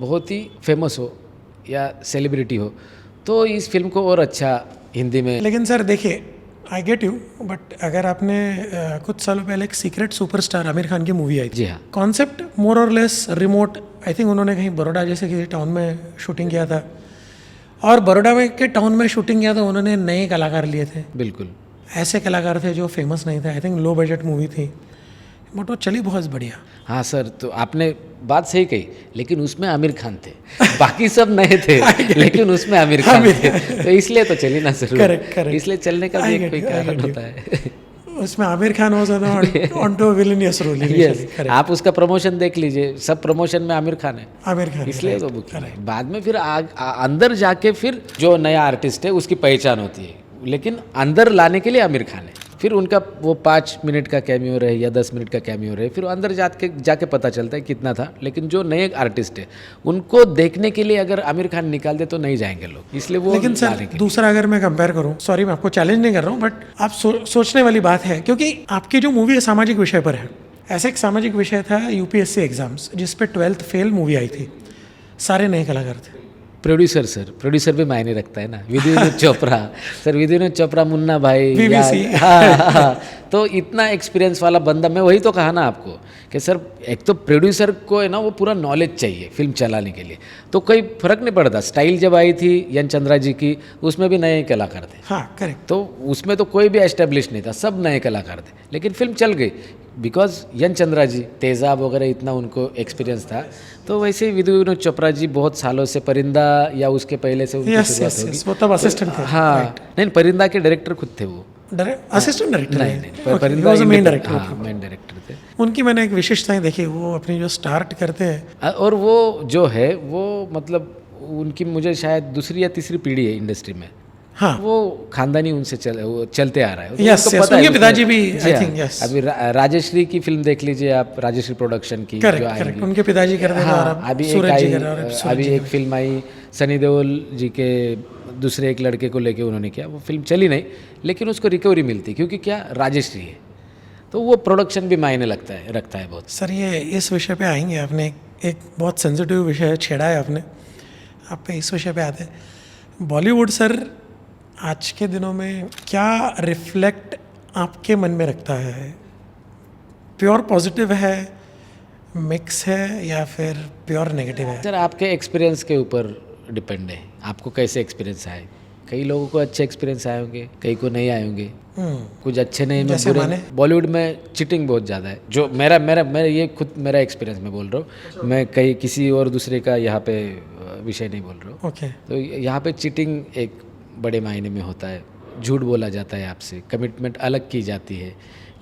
Speaker 2: बहुत ही फेमस हो या सेलिब्रिटी हो, तो इस फिल्म को और अच्छा हिंदी में।
Speaker 1: लेकिन सर देखिए, आई गेट यू, बट अगर आपने कुछ सालों पहले एक सीक्रेट सुपरस्टार आमिर खान की मूवी आई थी,
Speaker 2: जी हाँ,
Speaker 1: कॉन्सेप्ट मोर और लेस रिमोट, आई थिंक उन्होंने कहीं बड़ौदा जैसे किसी टाउन में शूटिंग किया था, और बड़ौदा में के टाउन में शूटिंग किया तो उन्होंने नए कलाकार लिए थे,
Speaker 2: बिल्कुल।
Speaker 1: ऐसे कलाकार थे जो फेमस नहीं थे, I think low budget movie थी, बट वो चली बहुत बढ़िया।
Speaker 2: हाँ सर, तो आपने बात सही कही, लेकिन उसमें आमिर खान थे, बाकी सब नए थे लेकिन उसमें आमिर खान थे, तो इसलिए तो चली ना सर।
Speaker 1: Correct, correct.
Speaker 2: इसलिए चलने का भी
Speaker 1: I
Speaker 2: एक
Speaker 1: get
Speaker 2: कोई
Speaker 1: you, I
Speaker 2: कारण
Speaker 1: get you.
Speaker 2: होता है।
Speaker 1: उसमें आमिर खान हो जाता on to villainous role.
Speaker 2: Yes, आप उसका प्रमोशन देख लीजिए, सब प्रमोशन में आमिर खान है,
Speaker 1: आमिर खान,
Speaker 2: इसलिए तो बुकिंग है। बाद में फिर अंदर जाके फिर जो नया आर्टिस्ट है उसकी पहचान होती है, लेकिन अंदर लाने के लिए आमिर खान है। फिर उनका वो 5 मिनट का कैमियो रहे या 10 मिनट का कैमियो रहे, फिर अंदर जाके पता चलता है कितना था। लेकिन जो नए आर्टिस्ट है उनको देखने के लिए अगर आमिर खान निकाल दे तो नहीं जाएंगे लोग, इसलिए वो
Speaker 1: लेकिन सर दूसरा अगर मैं कंपेयर करूं, सॉरी मैं आपको चैलेंज नहीं कर रहा हूं, बट आप सोचने वाली बात है, क्योंकि आपकी जो मूवी है सामाजिक विषय पर है। ऐसा एक सामाजिक विषय था यूपीएससी एग्जाम्स, जिस पे 12th फेल मूवी आई थी, सारे नए कलाकार थे।
Speaker 2: प्रोड्यूसर भी मायने रखता है ना। विद्युत चोपड़ा सर, विद्युत चोपड़ा, मुन्ना भाई,
Speaker 1: BBC।
Speaker 2: हाँ, तो इतना एक्सपीरियंस वाला बंदा, मैं वही तो कहा ना आपको कि सर एक तो प्रोड्यूसर को है ना वो पूरा नॉलेज चाहिए फिल्म चलाने के लिए, तो कोई फर्क नहीं पड़ता। स्टाइल जब आई थी यन चंद्रा जी की, उसमें भी नए कलाकार थे,
Speaker 1: हाँ करेक्ट।
Speaker 2: तो उसमें तो कोई भी एस्टेब्लिश नहीं था, सब नए कलाकार थे, लेकिन फिल्म चल गई बिकॉज यन चंद्रा जी तेजाब वगैरह इतना उनको एक्सपीरियंस था, तो वैसे ही विधु विनोद चोपड़ा जी बहुत सालों से परिंदा या उसके पहले से उनकी
Speaker 1: यस
Speaker 2: शुरुआत
Speaker 1: यस
Speaker 2: होगी।
Speaker 1: यस, वो तब असिस्टेंट थे।
Speaker 2: हाँ नहीं, परिंदा के डायरेक्टर खुद थे वो।
Speaker 1: असिस्टेंट डायरेक्टर
Speaker 2: नहीं नहीं, परिंदा
Speaker 1: मेन डायरेक्टर।
Speaker 2: हाँ मेन डायरेक्टर थे।
Speaker 1: उनकी मैंने एक विशेषताएं देखी, वो अपनी जो स्टार्ट करते हैं,
Speaker 2: और वो जो है वो मतलब उनकी मुझे शायद दूसरी या तीसरी पीढ़ी है इंडस्ट्री में।
Speaker 1: हाँ
Speaker 2: वो खानदानी उनसे वो चलते आ रहा है। तो
Speaker 1: यस
Speaker 2: उनको
Speaker 1: यस,
Speaker 2: पता है
Speaker 1: उनके
Speaker 2: उसमें-
Speaker 1: पिताजी भी
Speaker 2: जी
Speaker 1: आई
Speaker 2: हाँ।
Speaker 1: थिंक यस,
Speaker 2: अभी राजश्री की फिल्म देख लीजिए आप, राजश्री प्रोडक्शन की जो
Speaker 1: करेक्ट
Speaker 2: आएगी।
Speaker 1: करेक्ट, उनके पिताजी कर रहे थे और
Speaker 2: हाँ,
Speaker 1: अब
Speaker 2: अभी एक
Speaker 1: सूरज जी
Speaker 2: आई,
Speaker 1: कर रहे हैं और अब सूरज
Speaker 2: अभी
Speaker 1: जी
Speaker 2: एक फिल्म आई सनी देओल जी के दूसरे एक लड़के को लेके उन्होंने किया, वो फिल्म चली नहीं लेकिन उसको रिकवरी मिलती क्योंकि क्या राजश्री है, तो वो प्रोडक्शन भी मायने रखता है बहुत।
Speaker 1: सर ये इस विषय पे आएंगे, आपने एक बहुत सेंसिटिव विषय छेड़ा है आपने, आप पे इस विषय पे आते हैं। बॉलीवुड सर आज के दिनों में क्या रिफ्लेक्ट आपके मन में रखता है? प्योर पॉजिटिव है, मिक्स है, या फिर प्योर नेगेटिव है?
Speaker 2: सर आपके एक्सपीरियंस के ऊपर डिपेंड है, आपको कैसे एक्सपीरियंस आए। कई लोगों को अच्छे एक्सपीरियंस आए होंगे, कई को नहीं आए होंगे, कुछ अच्छे नहीं में
Speaker 1: जैसे
Speaker 2: बुरे।
Speaker 1: माने?
Speaker 2: बॉलीवुड में चिटिंग बहुत ज़्यादा है, जो मेरा ये खुद मेरा एक्सपीरियंस में बोल रहा हूँ, मैं कहीं किसी और दूसरे का यहाँ पे विषय नहीं बोल रहा हूँ।
Speaker 1: ओके,
Speaker 2: तो यहाँ पे चीटिंग एक बड़े मायने में होता है, झूठ बोला जाता है आपसे, कमिटमेंट अलग की जाती है,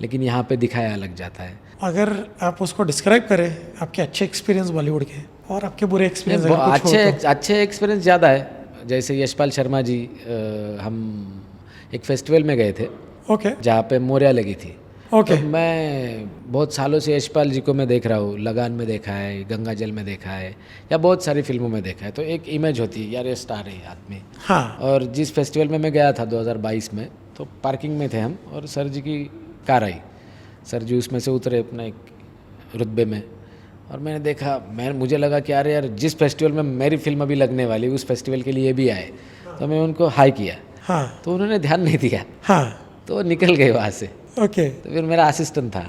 Speaker 2: लेकिन यहाँ पे दिखाया अलग जाता है।
Speaker 1: अगर आप उसको डिस्क्राइब करें, आपके अच्छे एक्सपीरियंस बॉलीवुड के और आपके बुरे एक्सपीरियंस
Speaker 2: अच्छे एक्सपीरियंस ज़्यादा है। जैसे यशपाल शर्मा जी, हम एक फेस्टिवल में गए थे
Speaker 1: ओके
Speaker 2: जहाँ पे मोरिया लगी थी।
Speaker 1: ओके,
Speaker 2: तो मैं बहुत सालों से यशपाल जी को मैं देख रहा हूँ, लगान में देखा है, गंगा जल में देखा है, या बहुत सारी फिल्मों में देखा है, तो एक इमेज होती है यार ये स्टार है आदमी।
Speaker 1: हाँ
Speaker 2: और जिस फेस्टिवल में मैं गया था 2022 में, तो पार्किंग में थे हम और सर जी की कार आई, सर जी उसमें से उतरे अपने एक रुतबे में, और मैंने देखा, मुझे लगा कि अरे यार जिस फेस्टिवल में मेरी फिल्म अभी लगने वाली उस फेस्टिवल के लिए भी आए, तो मैं उनको हाई किया,
Speaker 1: हाँ
Speaker 2: तो उन्होंने ध्यान नहीं दिया,
Speaker 1: हाँ
Speaker 2: तो वो निकल गए वहाँ से।
Speaker 1: ओके,
Speaker 2: तो फिर मेरा असिस्टेंट था,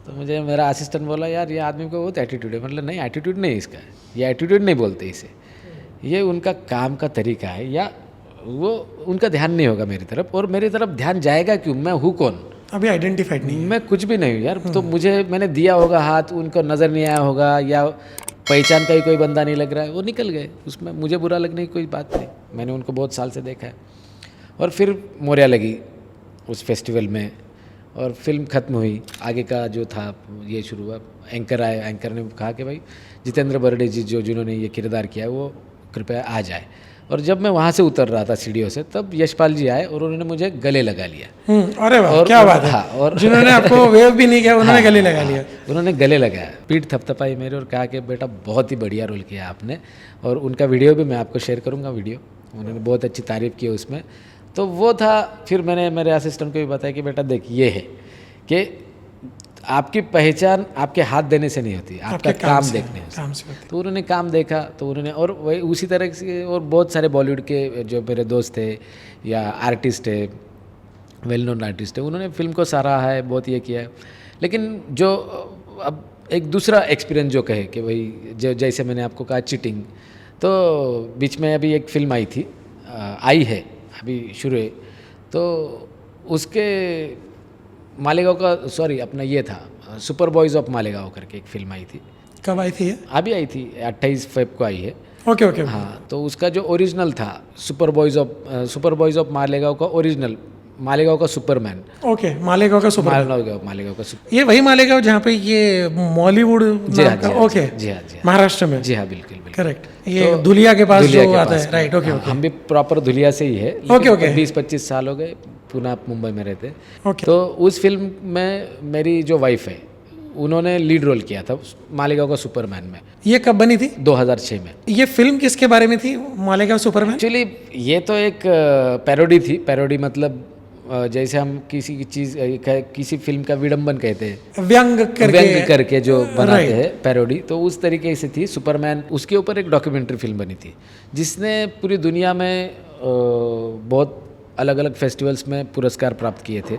Speaker 2: तो मुझे मेरा असिस्टेंट बोला यार ये आदमी को बहुत एटीट्यूड है। मतलब नहीं, एटीट्यूड नहीं इसका, ये एटीट्यूड नहीं बोलते इसे, ये उनका काम का तरीका है, या वो उनका ध्यान नहीं होगा मेरी तरफ, और मेरी तरफ ध्यान जाएगा क्यों, मैं हूँ कौन,
Speaker 1: अभी आइडेंटिफाइड नहीं है।
Speaker 2: मैं कुछ भी नहीं हूँ यार। तो मैंने दिया होगा हाथ, उनको नज़र नहीं आया होगा, या पहचान का ही कोई बंदा नहीं लग रहा है, वो निकल गए, उसमें मुझे बुरा लगने की कोई बात नहीं, मैंने उनको बहुत साल से देखा है। और फिर मोरिया लगी उस फेस्टिवल में, और फिल्म ख़त्म हुई, आगे का जो था ये शुरू हुआ। एंकर आए, एंकर ने कहा कि भाई जितेंद्र बर्डे जी जिन्होंने ये किरदार किया है वो कृपया आ जाए। और जब मैं वहाँ से उतर रहा था सीढ़ियों से, तब यशपाल जी आए और उन्होंने मुझे गले लगा लिया।
Speaker 1: अरे वाह,
Speaker 2: और
Speaker 1: क्या बात है।
Speaker 2: हाँ, और
Speaker 1: जिन्होंने आपको वेव भी नहीं किया, उन्होंने गले लगा लिया।
Speaker 2: उन्होंने गले लगाया, पीठ थपथपाई मेरे और कहा कि बेटा बहुत ही बढ़िया रोल किया आपने। और उनका वीडियो भी मैं आपको शेयर करूँगा, वीडियो उन्होंने बहुत अच्छी तारीफ़ की उसमें। तो वो था। फिर मैंने मेरे असिस्टेंट को भी बताया कि बेटा देख ये है कि आपकी पहचान आपके हाथ देने से नहीं होती, आपका काम देखने से।
Speaker 1: काम से होती।
Speaker 2: तो उन्होंने काम देखा, तो उन्होंने, और वही उसी तरह से और बहुत सारे बॉलीवुड के जो मेरे दोस्त थे या आर्टिस्ट है, वेल नोन आर्टिस्ट है, उन्होंने फिल्म को सराहा है, बहुत ये किया है। लेकिन जो अब एक दूसरा एक्सपीरियंस जो कहे कि भाई जैसे मैंने आपको कहा चीटिंग, तो बीच में अभी एक फिल्म आई थी, आई है अभी शुरू है, तो उसके मालेगांव का, सॉरी अपना ये था सुपर बॉयज़ ऑफ मालेगांव करके एक फिल्म आई थी।
Speaker 1: कब आई थी ये?
Speaker 2: अभी आई थी, 28 फेब को आई है।
Speaker 1: ओके ओके,
Speaker 2: हाँ, तो उसका जो ओरिजिनल था सुपर बॉयज़ ऑफ मालेगांव का ओरिजिनल, मालेगांव का सुपरमैन,
Speaker 1: ओके, मालेगांव का सुपर,
Speaker 2: मालेगांव का सुपर,
Speaker 1: ये वही मालेगांव जहाँ पे ये मॉलीवुड नाम का, ओके,
Speaker 2: जी हाँ,
Speaker 1: महाराष्ट्र में,
Speaker 2: जी हाँ, बिल्कुल बिल्कुल,
Speaker 1: करेक्ट, ये धुलिया के पास जो आता है, राइट, ओके ओके,
Speaker 2: हम भी प्रॉपर धुलिया से ही है।
Speaker 1: Okay, okay.
Speaker 2: 20-25 साल हो गए, पुणे मुंबई में रहते।
Speaker 1: ओके।
Speaker 2: तो उस फिल्म में मेरी जो वाइफ है, उन्होंने लीड रोल किया था मालेगांव का सुपरमैन में।
Speaker 1: ये कब बनी थी?
Speaker 2: 2006 में।
Speaker 1: ये फिल्म किसके बारे में थी, मालेगांव सुपरमैन?
Speaker 2: एक्चुअली ये तो एक पैरोडी थी। पैरोडी मतलब जैसे हम किसी की चीज़, किसी फिल्म का विडंबन कहते हैं,
Speaker 1: व्यंग
Speaker 2: करके जो बनाते हैं पैरोडी, तो उस तरीके से थी सुपरमैन। उसके ऊपर एक डॉक्यूमेंट्री फिल्म बनी थी जिसने पूरी दुनिया में बहुत अलग अलग फेस्टिवल्स में पुरस्कार प्राप्त किए थे।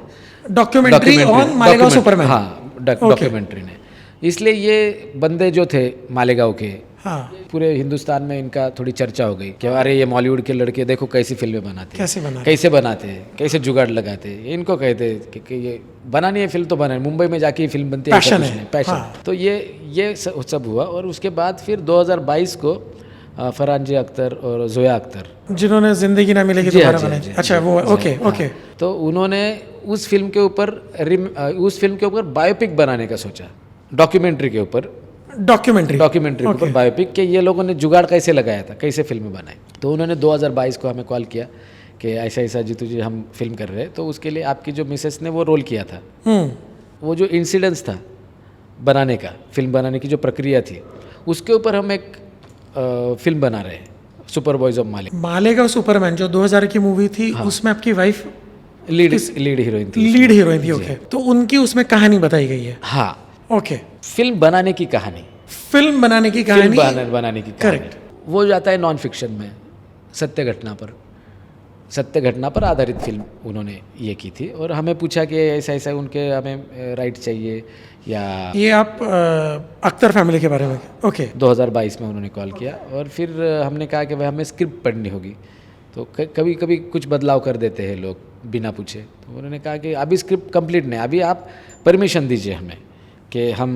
Speaker 1: डॉक्यूमेंट्री ऑन मालेगांव सुपरमैन,
Speaker 2: हाँ, डॉक्यूमेंट्री ने। इसलिए ये बंदे जो थे मालेगांव के,
Speaker 1: हाँ,
Speaker 2: पूरे हिंदुस्तान में इनका थोड़ी चर्चा हो गई कि अरे ये बॉलीवुड के लड़के देखो कैसी फिल्में बनाते हैं,
Speaker 1: कैसे बना
Speaker 2: कैसे बनाते हैं, कैसे जुगाड़ लगाते हैं। इनको कहते हैं कि ये बनानी है फिल्म तो बनानी, मुंबई में जाके ये फिल्म बनती है, ऐसा
Speaker 1: Passion
Speaker 2: कुछ
Speaker 1: है,
Speaker 2: नहीं, पैशन।
Speaker 1: हाँ।
Speaker 2: तो ये सब हुआ। और उसके बाद फिर 2022 को फरहान जी अख्तर और जोया अख्तर,
Speaker 1: जिन्होंने जिंदगी ना मिलेगी
Speaker 2: जी हाँ,
Speaker 1: दोबारा
Speaker 2: जी हाँ,
Speaker 1: बनाई।
Speaker 2: जी,
Speaker 1: अच्छा,
Speaker 2: जी,
Speaker 1: वो
Speaker 2: जी,
Speaker 1: ओके
Speaker 2: हाँ।
Speaker 1: ओके।
Speaker 2: तो उन्होंने उस फिल्म के ऊपर बायोपिक बनाने का सोचा, डॉक्यूमेंट्री के ऊपर के ऊपर बायोपिक, कि ये लोगों ने जुगाड़ कैसे लगाया था, कैसे फिल्म बनाई। तो उन्होंने 2022 को हमें कॉल किया कि ऐसा ऐसा जीतू जी हम फिल्म कर रहे हैं, तो उसके लिए आपकी जो मिसेस ने वो रोल किया था, वो जो इंसिडेंस था बनाने का, फिल्म बनाने की जो प्रक्रिया थी, उसके ऊपर हम एक फिल्म बना रहे हैं, super boys of Male.
Speaker 1: Malegaon Superman जो 2000 की मूवी थी, उसमें आपकी वाइफ
Speaker 2: लीड हीरोइन थी।
Speaker 1: लीड हीरोइन थी। ओके, तो उनकी उसमें कहानी बताई गई है।
Speaker 2: हाँ,
Speaker 1: ओके,
Speaker 2: फिल्म बनाने की कहानी,
Speaker 1: फिल्म बनाने की कहानी,
Speaker 2: बनाने की कहानी।
Speaker 1: Correct.
Speaker 2: वो जाता है नॉन फिक्शन में, सत्य घटना पर आधारित फिल्म उन्होंने ये की थी। और हमें पूछा कि ऐसा ऐसा उनके हमें राइट चाहिए या,
Speaker 1: ये आप अख्तर फैमिली के बारे में। ओके,
Speaker 2: 2022 में उन्होंने कॉल किया। और फिर हमने कहा कि भाई हमें स्क्रिप्ट पढ़नी होगी, तो कभी कभी कुछ बदलाव कर देते हैं लोग बिना पूछे। तो उन्होंने कहा कि अभी स्क्रिप्ट कंप्लीट नहीं, अभी आप परमिशन दीजिए हमें कि हम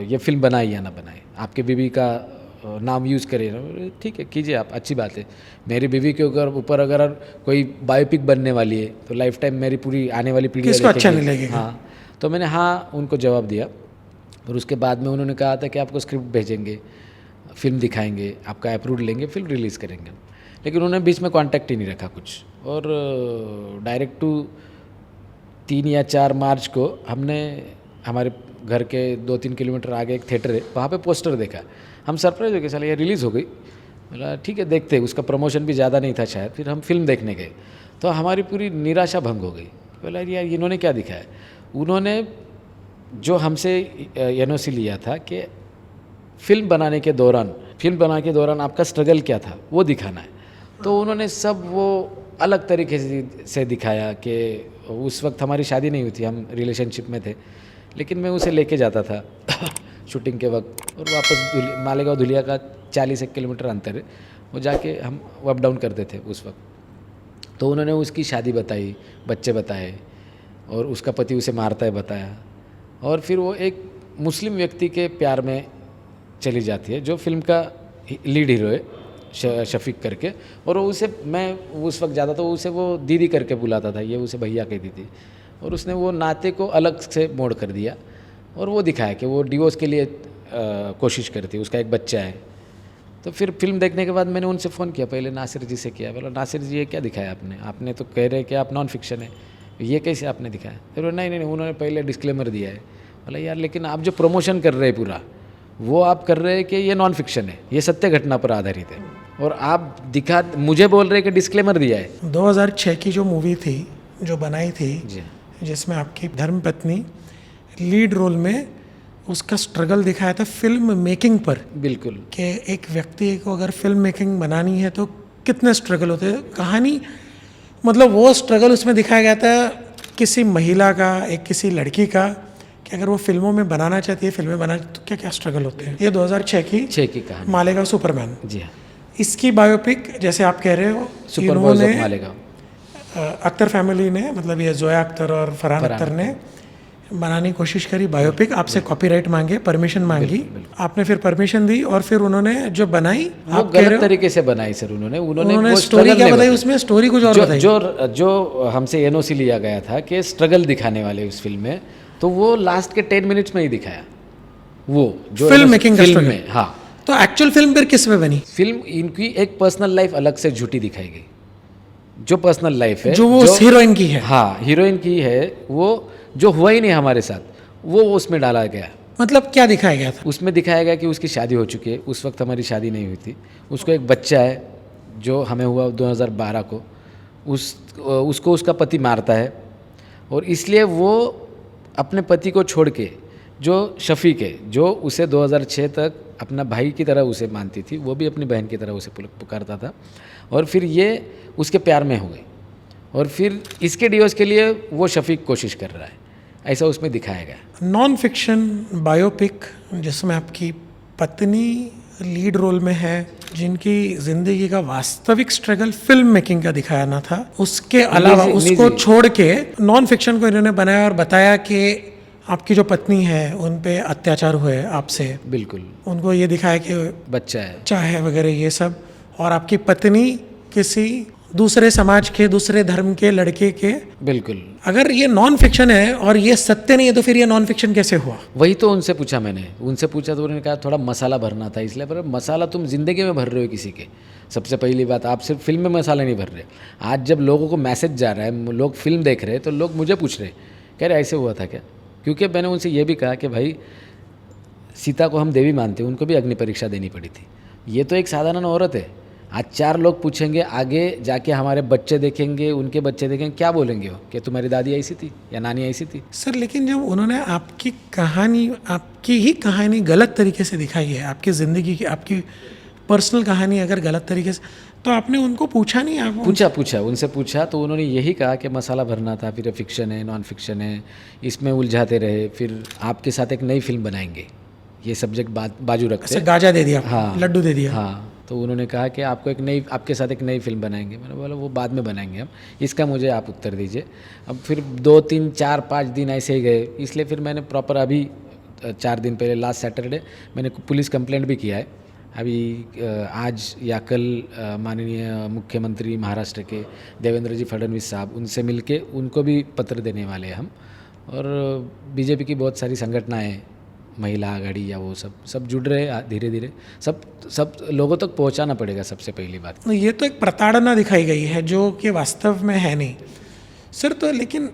Speaker 2: ये फिल्म बनाए या ना बनाए, आपके बीवी का नाम यूज़ करें। ठीक है, कीजिए आप, अच्छी बात है। मेरी बीवी के ऊपर अगर कोई बायोपिक बनने वाली है तो लाइफ टाइम मेरी पूरी आने वाली पीढ़ी
Speaker 1: किसको अच्छा नहीं लगेगा।
Speaker 2: हाँ, तो मैंने हाँ उनको जवाब दिया। और उसके बाद में उन्होंने कहा था कि आपको स्क्रिप्ट भेजेंगे, फिल्म दिखाएंगे, आपका अप्रूवल लेंगे, फिल्म रिलीज़ करेंगे। लेकिन उन्होंने बीच में कांटेक्ट ही नहीं रखा कुछ। और डायरेक्ट टू 3 या 4 मार्च को हमने हमारे घर के 2-3 किलोमीटर आगे एक थिएटर है, वहाँ पे पोस्टर देखा। हम सरप्राइज हो गए, साला ये रिलीज़ हो गई। बोला ठीक है देखते हैं, उसका प्रमोशन भी ज़्यादा नहीं था शायद। फिर हम फिल्म देखने गए तो हमारी पूरी निराशा भंग हो गई। बोला यार इन्होंने क्या दिखाया। उन्होंने जो हमसे NOC लिया था कि फिल्म बनाने के दौरान आपका स्ट्रगल क्या था वो दिखाना है, तो उन्होंने सब वो अलग तरीके से दिखाया। कि उस वक्त हमारी शादी नहीं हुई थी, हम रिलेशनशिप में थे, लेकिन मैं उसे लेके जाता था शूटिंग के वक्त, और वापस मालेगांव धुलिया का 40 किलोमीटर अंतर है, वो जाके हम अप डाउन करते थे उस वक्त। तो उन्होंने उसकी शादी बताई, बच्चे बताए, और उसका पति उसे मारता है बताया। और फिर वो एक मुस्लिम व्यक्ति के प्यार में चली जाती है, जो फिल्म का लीड हीरो है शफीक करके। और वो उसे, मैं उस वक्त जाता तो उसे वो दीदी करके बुलाता था, ये उसे भैया कहती थी। और उसने वो नाते को अलग से मोड़ कर दिया और वो दिखाया कि वो डिवोर्स के लिए कोशिश करती है, उसका एक बच्चा है। तो फिर फिल्म देखने के बाद मैंने उनसे फ़ोन किया, पहले नासिर जी से किया। बोला नासिर जी ये क्या दिखाया आपने तो कह रहे कि आप नॉन फिक्शन है, ये कैसे आपने दिखाया। फिर नहीं उन्होंने पहले डिस्क्लेमर दिया है। बोला यार लेकिन आप जो प्रमोशन कर रहे हैं पूरा, वो आप कर रहे हैं कि ये नॉन फिक्शन है, ये सत्य घटना पर आधारित है, और आप मुझे बोल रहे हैं कि डिस्क्लेमर दिया है।
Speaker 1: 2006 की जो मूवी थी, जो बनाई थी,
Speaker 2: जी,
Speaker 1: जिसमें आपकी धर्मपत्नी लीड रोल में, उसका स्ट्रगल दिखाया था फिल्म मेकिंग पर।
Speaker 2: बिल्कुल,
Speaker 1: कि एक व्यक्ति को अगर फिल्म मेकिंग बनानी है तो कितने स्ट्रगल होते हैं। कहानी मतलब वो स्ट्रगल उसमें दिखाया गया था किसी महिला का, एक किसी लड़की का, कि अगर वो फिल्मों में बनाना चाहती है, फिल्में बनाना, तो क्या क्या स्ट्रगल होते हैं। ये 2006 की
Speaker 2: कहानी
Speaker 1: मालेगांव सुपरमैन।
Speaker 2: जी हाँ,
Speaker 1: इसकी बायोपिक जैसे आप कह रहे हो,
Speaker 2: super boys of Malegaon,
Speaker 1: Akhtar family ने, मतलब ये जोया अख्तर और फरहान अख्तर ने बनाने की कोशिश करी बायोपिक। आपसे कॉपीराइट मांगे, परमिशन मांगी, आपने फिर परमिशन दी, और फिर उन्होंने जो बनाई,
Speaker 2: वो गलत तरीके से बनाई सर। उन्होंने
Speaker 1: स्टोरी क्या बताई उसमें, स्टोरी कुछ और बताई।
Speaker 2: जो हमसे NOC लिया गया था कि स्ट्रगल दिखाने वाले उस फिल्म में, तो वो लास्ट के 10 मिनट्स में ही दिखाया, वो जो
Speaker 1: फिल्म मेकिंग का स्ट्रगल
Speaker 2: में। हाँ,
Speaker 1: तो एक्चुअल फिल्म फिर किस में बनी।
Speaker 2: फिल्म इनकी एक पर्सनल लाइफ अलग से झूठी दिखाई गई। जो पर्सनल लाइफ है,
Speaker 1: जो वो हीरोइन की है,
Speaker 2: हाँ हीरोइन की है, वो जो हुआ ही नहीं हमारे साथ, वो उसमें डाला गया।
Speaker 1: मतलब क्या दिखाया गया था
Speaker 2: उसमें? दिखाया गया कि उसकी शादी हो चुकी है, उस वक्त हमारी शादी नहीं हुई थी, उसको एक बच्चा है जो हमें हुआ 2012 को, उसको उसका पति मारता है, और इसलिए वो अपने पति को छोड़ के, जो शफीक है, जो उसे 2006 तक अपना भाई की तरह उसे मानती थी, वो भी अपनी बहन की तरह उसे पुकारता था, और फिर ये उसके प्यार में हो गई, और फिर इसके डिवोर्स के लिए वो शफीक कोशिश कर रहा है, ऐसा उसमें दिखाया गया।
Speaker 1: नॉन फिक्शन बायोपिक जिसमें आपकी पत्नी लीड रोल में है, जिनकी जिंदगी का वास्तविक स्ट्रगल फिल्म मेकिंग का दिखाना था, उसके अलावा उसको छोड़ के नॉन फिक्शन को इन्होंने बनाया और बताया कि आपकी जो पत्नी है उन पे अत्याचार हुए आपसे,
Speaker 2: बिल्कुल
Speaker 1: उनको ये दिखाया कि
Speaker 2: बच्चा है
Speaker 1: वगैरह ये सब, और आपकी पत्नी किसी दूसरे समाज के दूसरे धर्म के लड़के के।
Speaker 2: बिल्कुल।
Speaker 1: अगर ये नॉन फिक्शन है और ये सत्य नहीं है तो फिर ये नॉन फिक्शन कैसे हुआ?
Speaker 2: वही तो उनसे पूछा तो उन्होंने कहा थोड़ा मसाला भरना था, इसलिए। पर मसाला तुम जिंदगी में भर रहे हो किसी के, सबसे पहली बात आप सिर्फ फिल्म में मसाला नहीं भर रहे। आज जब लोगों को मैसेज जा रहा है, लोग फिल्म देख रहे हैं, तो लोग मुझे पूछ रहे कह रहे ऐसे हुआ था क्या? क्योंकि मैंने उनसे ये भी कहा कि भाई सीता को हम देवी मानते हैं, उनको भी अग्नि परीक्षा देनी पड़ी थी। ये तो एक साधारण औरत है। आज 4 लोग पूछेंगे, आगे जाके हमारे बच्चे देखेंगे, उनके बच्चे देखेंगे, क्या बोलेंगे वो कि तुम्हारी दादी ऐसी थी या नानी ऐसी थी?
Speaker 1: सर लेकिन जब उन्होंने आपकी कहानी, आपकी ही कहानी गलत तरीके से दिखाई है, आपकी ज़िंदगी की, आपकी पर्सनल कहानी अगर गलत तरीके से, तो आपने उनको पूछा नहीं? आप
Speaker 2: उनसे पूछा तो उन्होंने यही कहा कि मसाला भरना था, फिर फिक्शन है, नॉन फिक्शन है, इसमें उलझाते रहे, फिर आपके साथ एक नई फिल्म बनाएंगे, ये सब्जेक्ट बाजू रखते।
Speaker 1: गाजा दे दिया,
Speaker 2: हाँ,
Speaker 1: लड्डू दे दिया।
Speaker 2: हाँ, तो उन्होंने कहा कि आपके साथ एक नई फिल्म बनाएंगे। मैंने बोला वो बाद में बनाएंगे हम, इसका मुझे आप उत्तर दीजिए। अब फिर 2, 3, 4, 5 दिन ऐसे ही गए, इसलिए फिर मैंने प्रॉपर अभी 4 दिन पहले लास्ट सैटरडे मैंने पुलिस कंप्लेंट भी किया है। अभी आज या कल माननीय मुख्यमंत्री महाराष्ट्र के देवेंद्र जी फडणवीस साहब, उनसे मिलके उनको भी पत्र देने वाले हैं हम। और बीजेपी की बहुत सारी संगठनाएँ, महिला आघाड़ी या वो सब जुड़ रहे हैं धीरे धीरे। सब लोगों तक पहुंचाना पड़ेगा सबसे पहली बात।
Speaker 1: ये तो एक प्रताड़ना दिखाई गई है जो कि वास्तव में है नहीं सर। तो लेकिन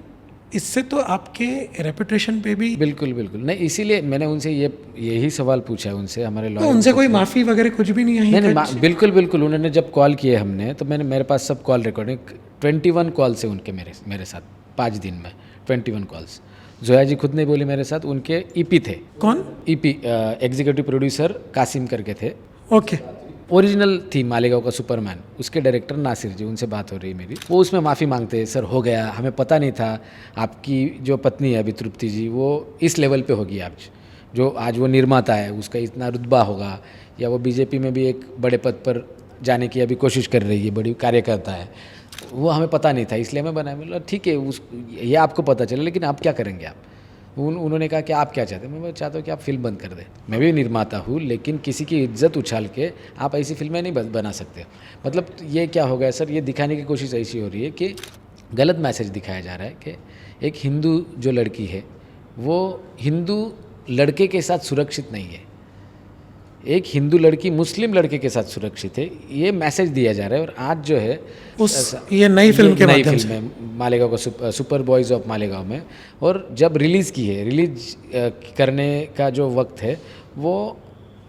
Speaker 1: इससे तो आपके रेपुटेशन पे भी।
Speaker 2: बिल्कुल नहीं, इसीलिए मैंने उनसे यही सवाल पूछा है उनसे, हमारे
Speaker 1: तो उनसे कोई माफ़ी वगैरह कुछ भी नहीं आई?
Speaker 2: नहीं, बिल्कुल। उन्होंने जब कॉल किए हमने, तो मेरे पास सब कॉल रिकॉर्डिंग 21 कॉल से उनके मेरे साथ 5 दिन में 21 कॉल्स। जोया जी खुद नहीं बोली मेरे साथ, उनके ईपी थे।
Speaker 1: कौन
Speaker 2: ईपी? एग्जीक्यूटिव प्रोड्यूसर कासिम करके थे।
Speaker 1: ओके।
Speaker 2: ओरिजिनल थी मालेगांव का सुपरमैन, उसके डायरेक्टर नासिर जी, उनसे बात हो रही मेरी। वो उसमें माफ़ी मांगते हैं, सर हो गया, हमें पता नहीं था आपकी जो पत्नी है अभी तृप्ति जी, वो इस लेवल पे होगी आज, जो आज वो निर्माता है, उसका इतना रुतबा होगा, या वो बीजेपी में भी एक बड़े पद पर जाने की अभी कोशिश कर रही है, बड़ी कार्यकर्ता है, वो हमें पता नहीं था, इसलिए मैं बनाया। मतलब ठीक है, ये आपको पता चला, लेकिन आप क्या करेंगे आप? उन्होंने कहा कि आप क्या चाहते हैं? मैं चाहता हूँ कि आप फिल्म बंद कर दें। मैं भी निर्माता हूँ, लेकिन किसी की इज्जत उछाल के आप ऐसी फिल्में नहीं बना सकते। मतलब ये क्या हो गया सर, ये दिखाने की कोशिश ऐसी हो रही है कि गलत मैसेज दिखाया जा रहा है कि एक हिंदू जो लड़की है वो हिंदू लड़के के साथ सुरक्षित नहीं है, एक हिंदू लड़की मुस्लिम लड़के के साथ सुरक्षित है, ये मैसेज दिया जा रहा है। और आज जो है
Speaker 1: ये नई फिल्म के माध्यम से,
Speaker 2: है मालेगांव का सुपर बॉयज़ ऑफ मालेगांव में, और जब रिलीज़ करने का जो वक्त है वो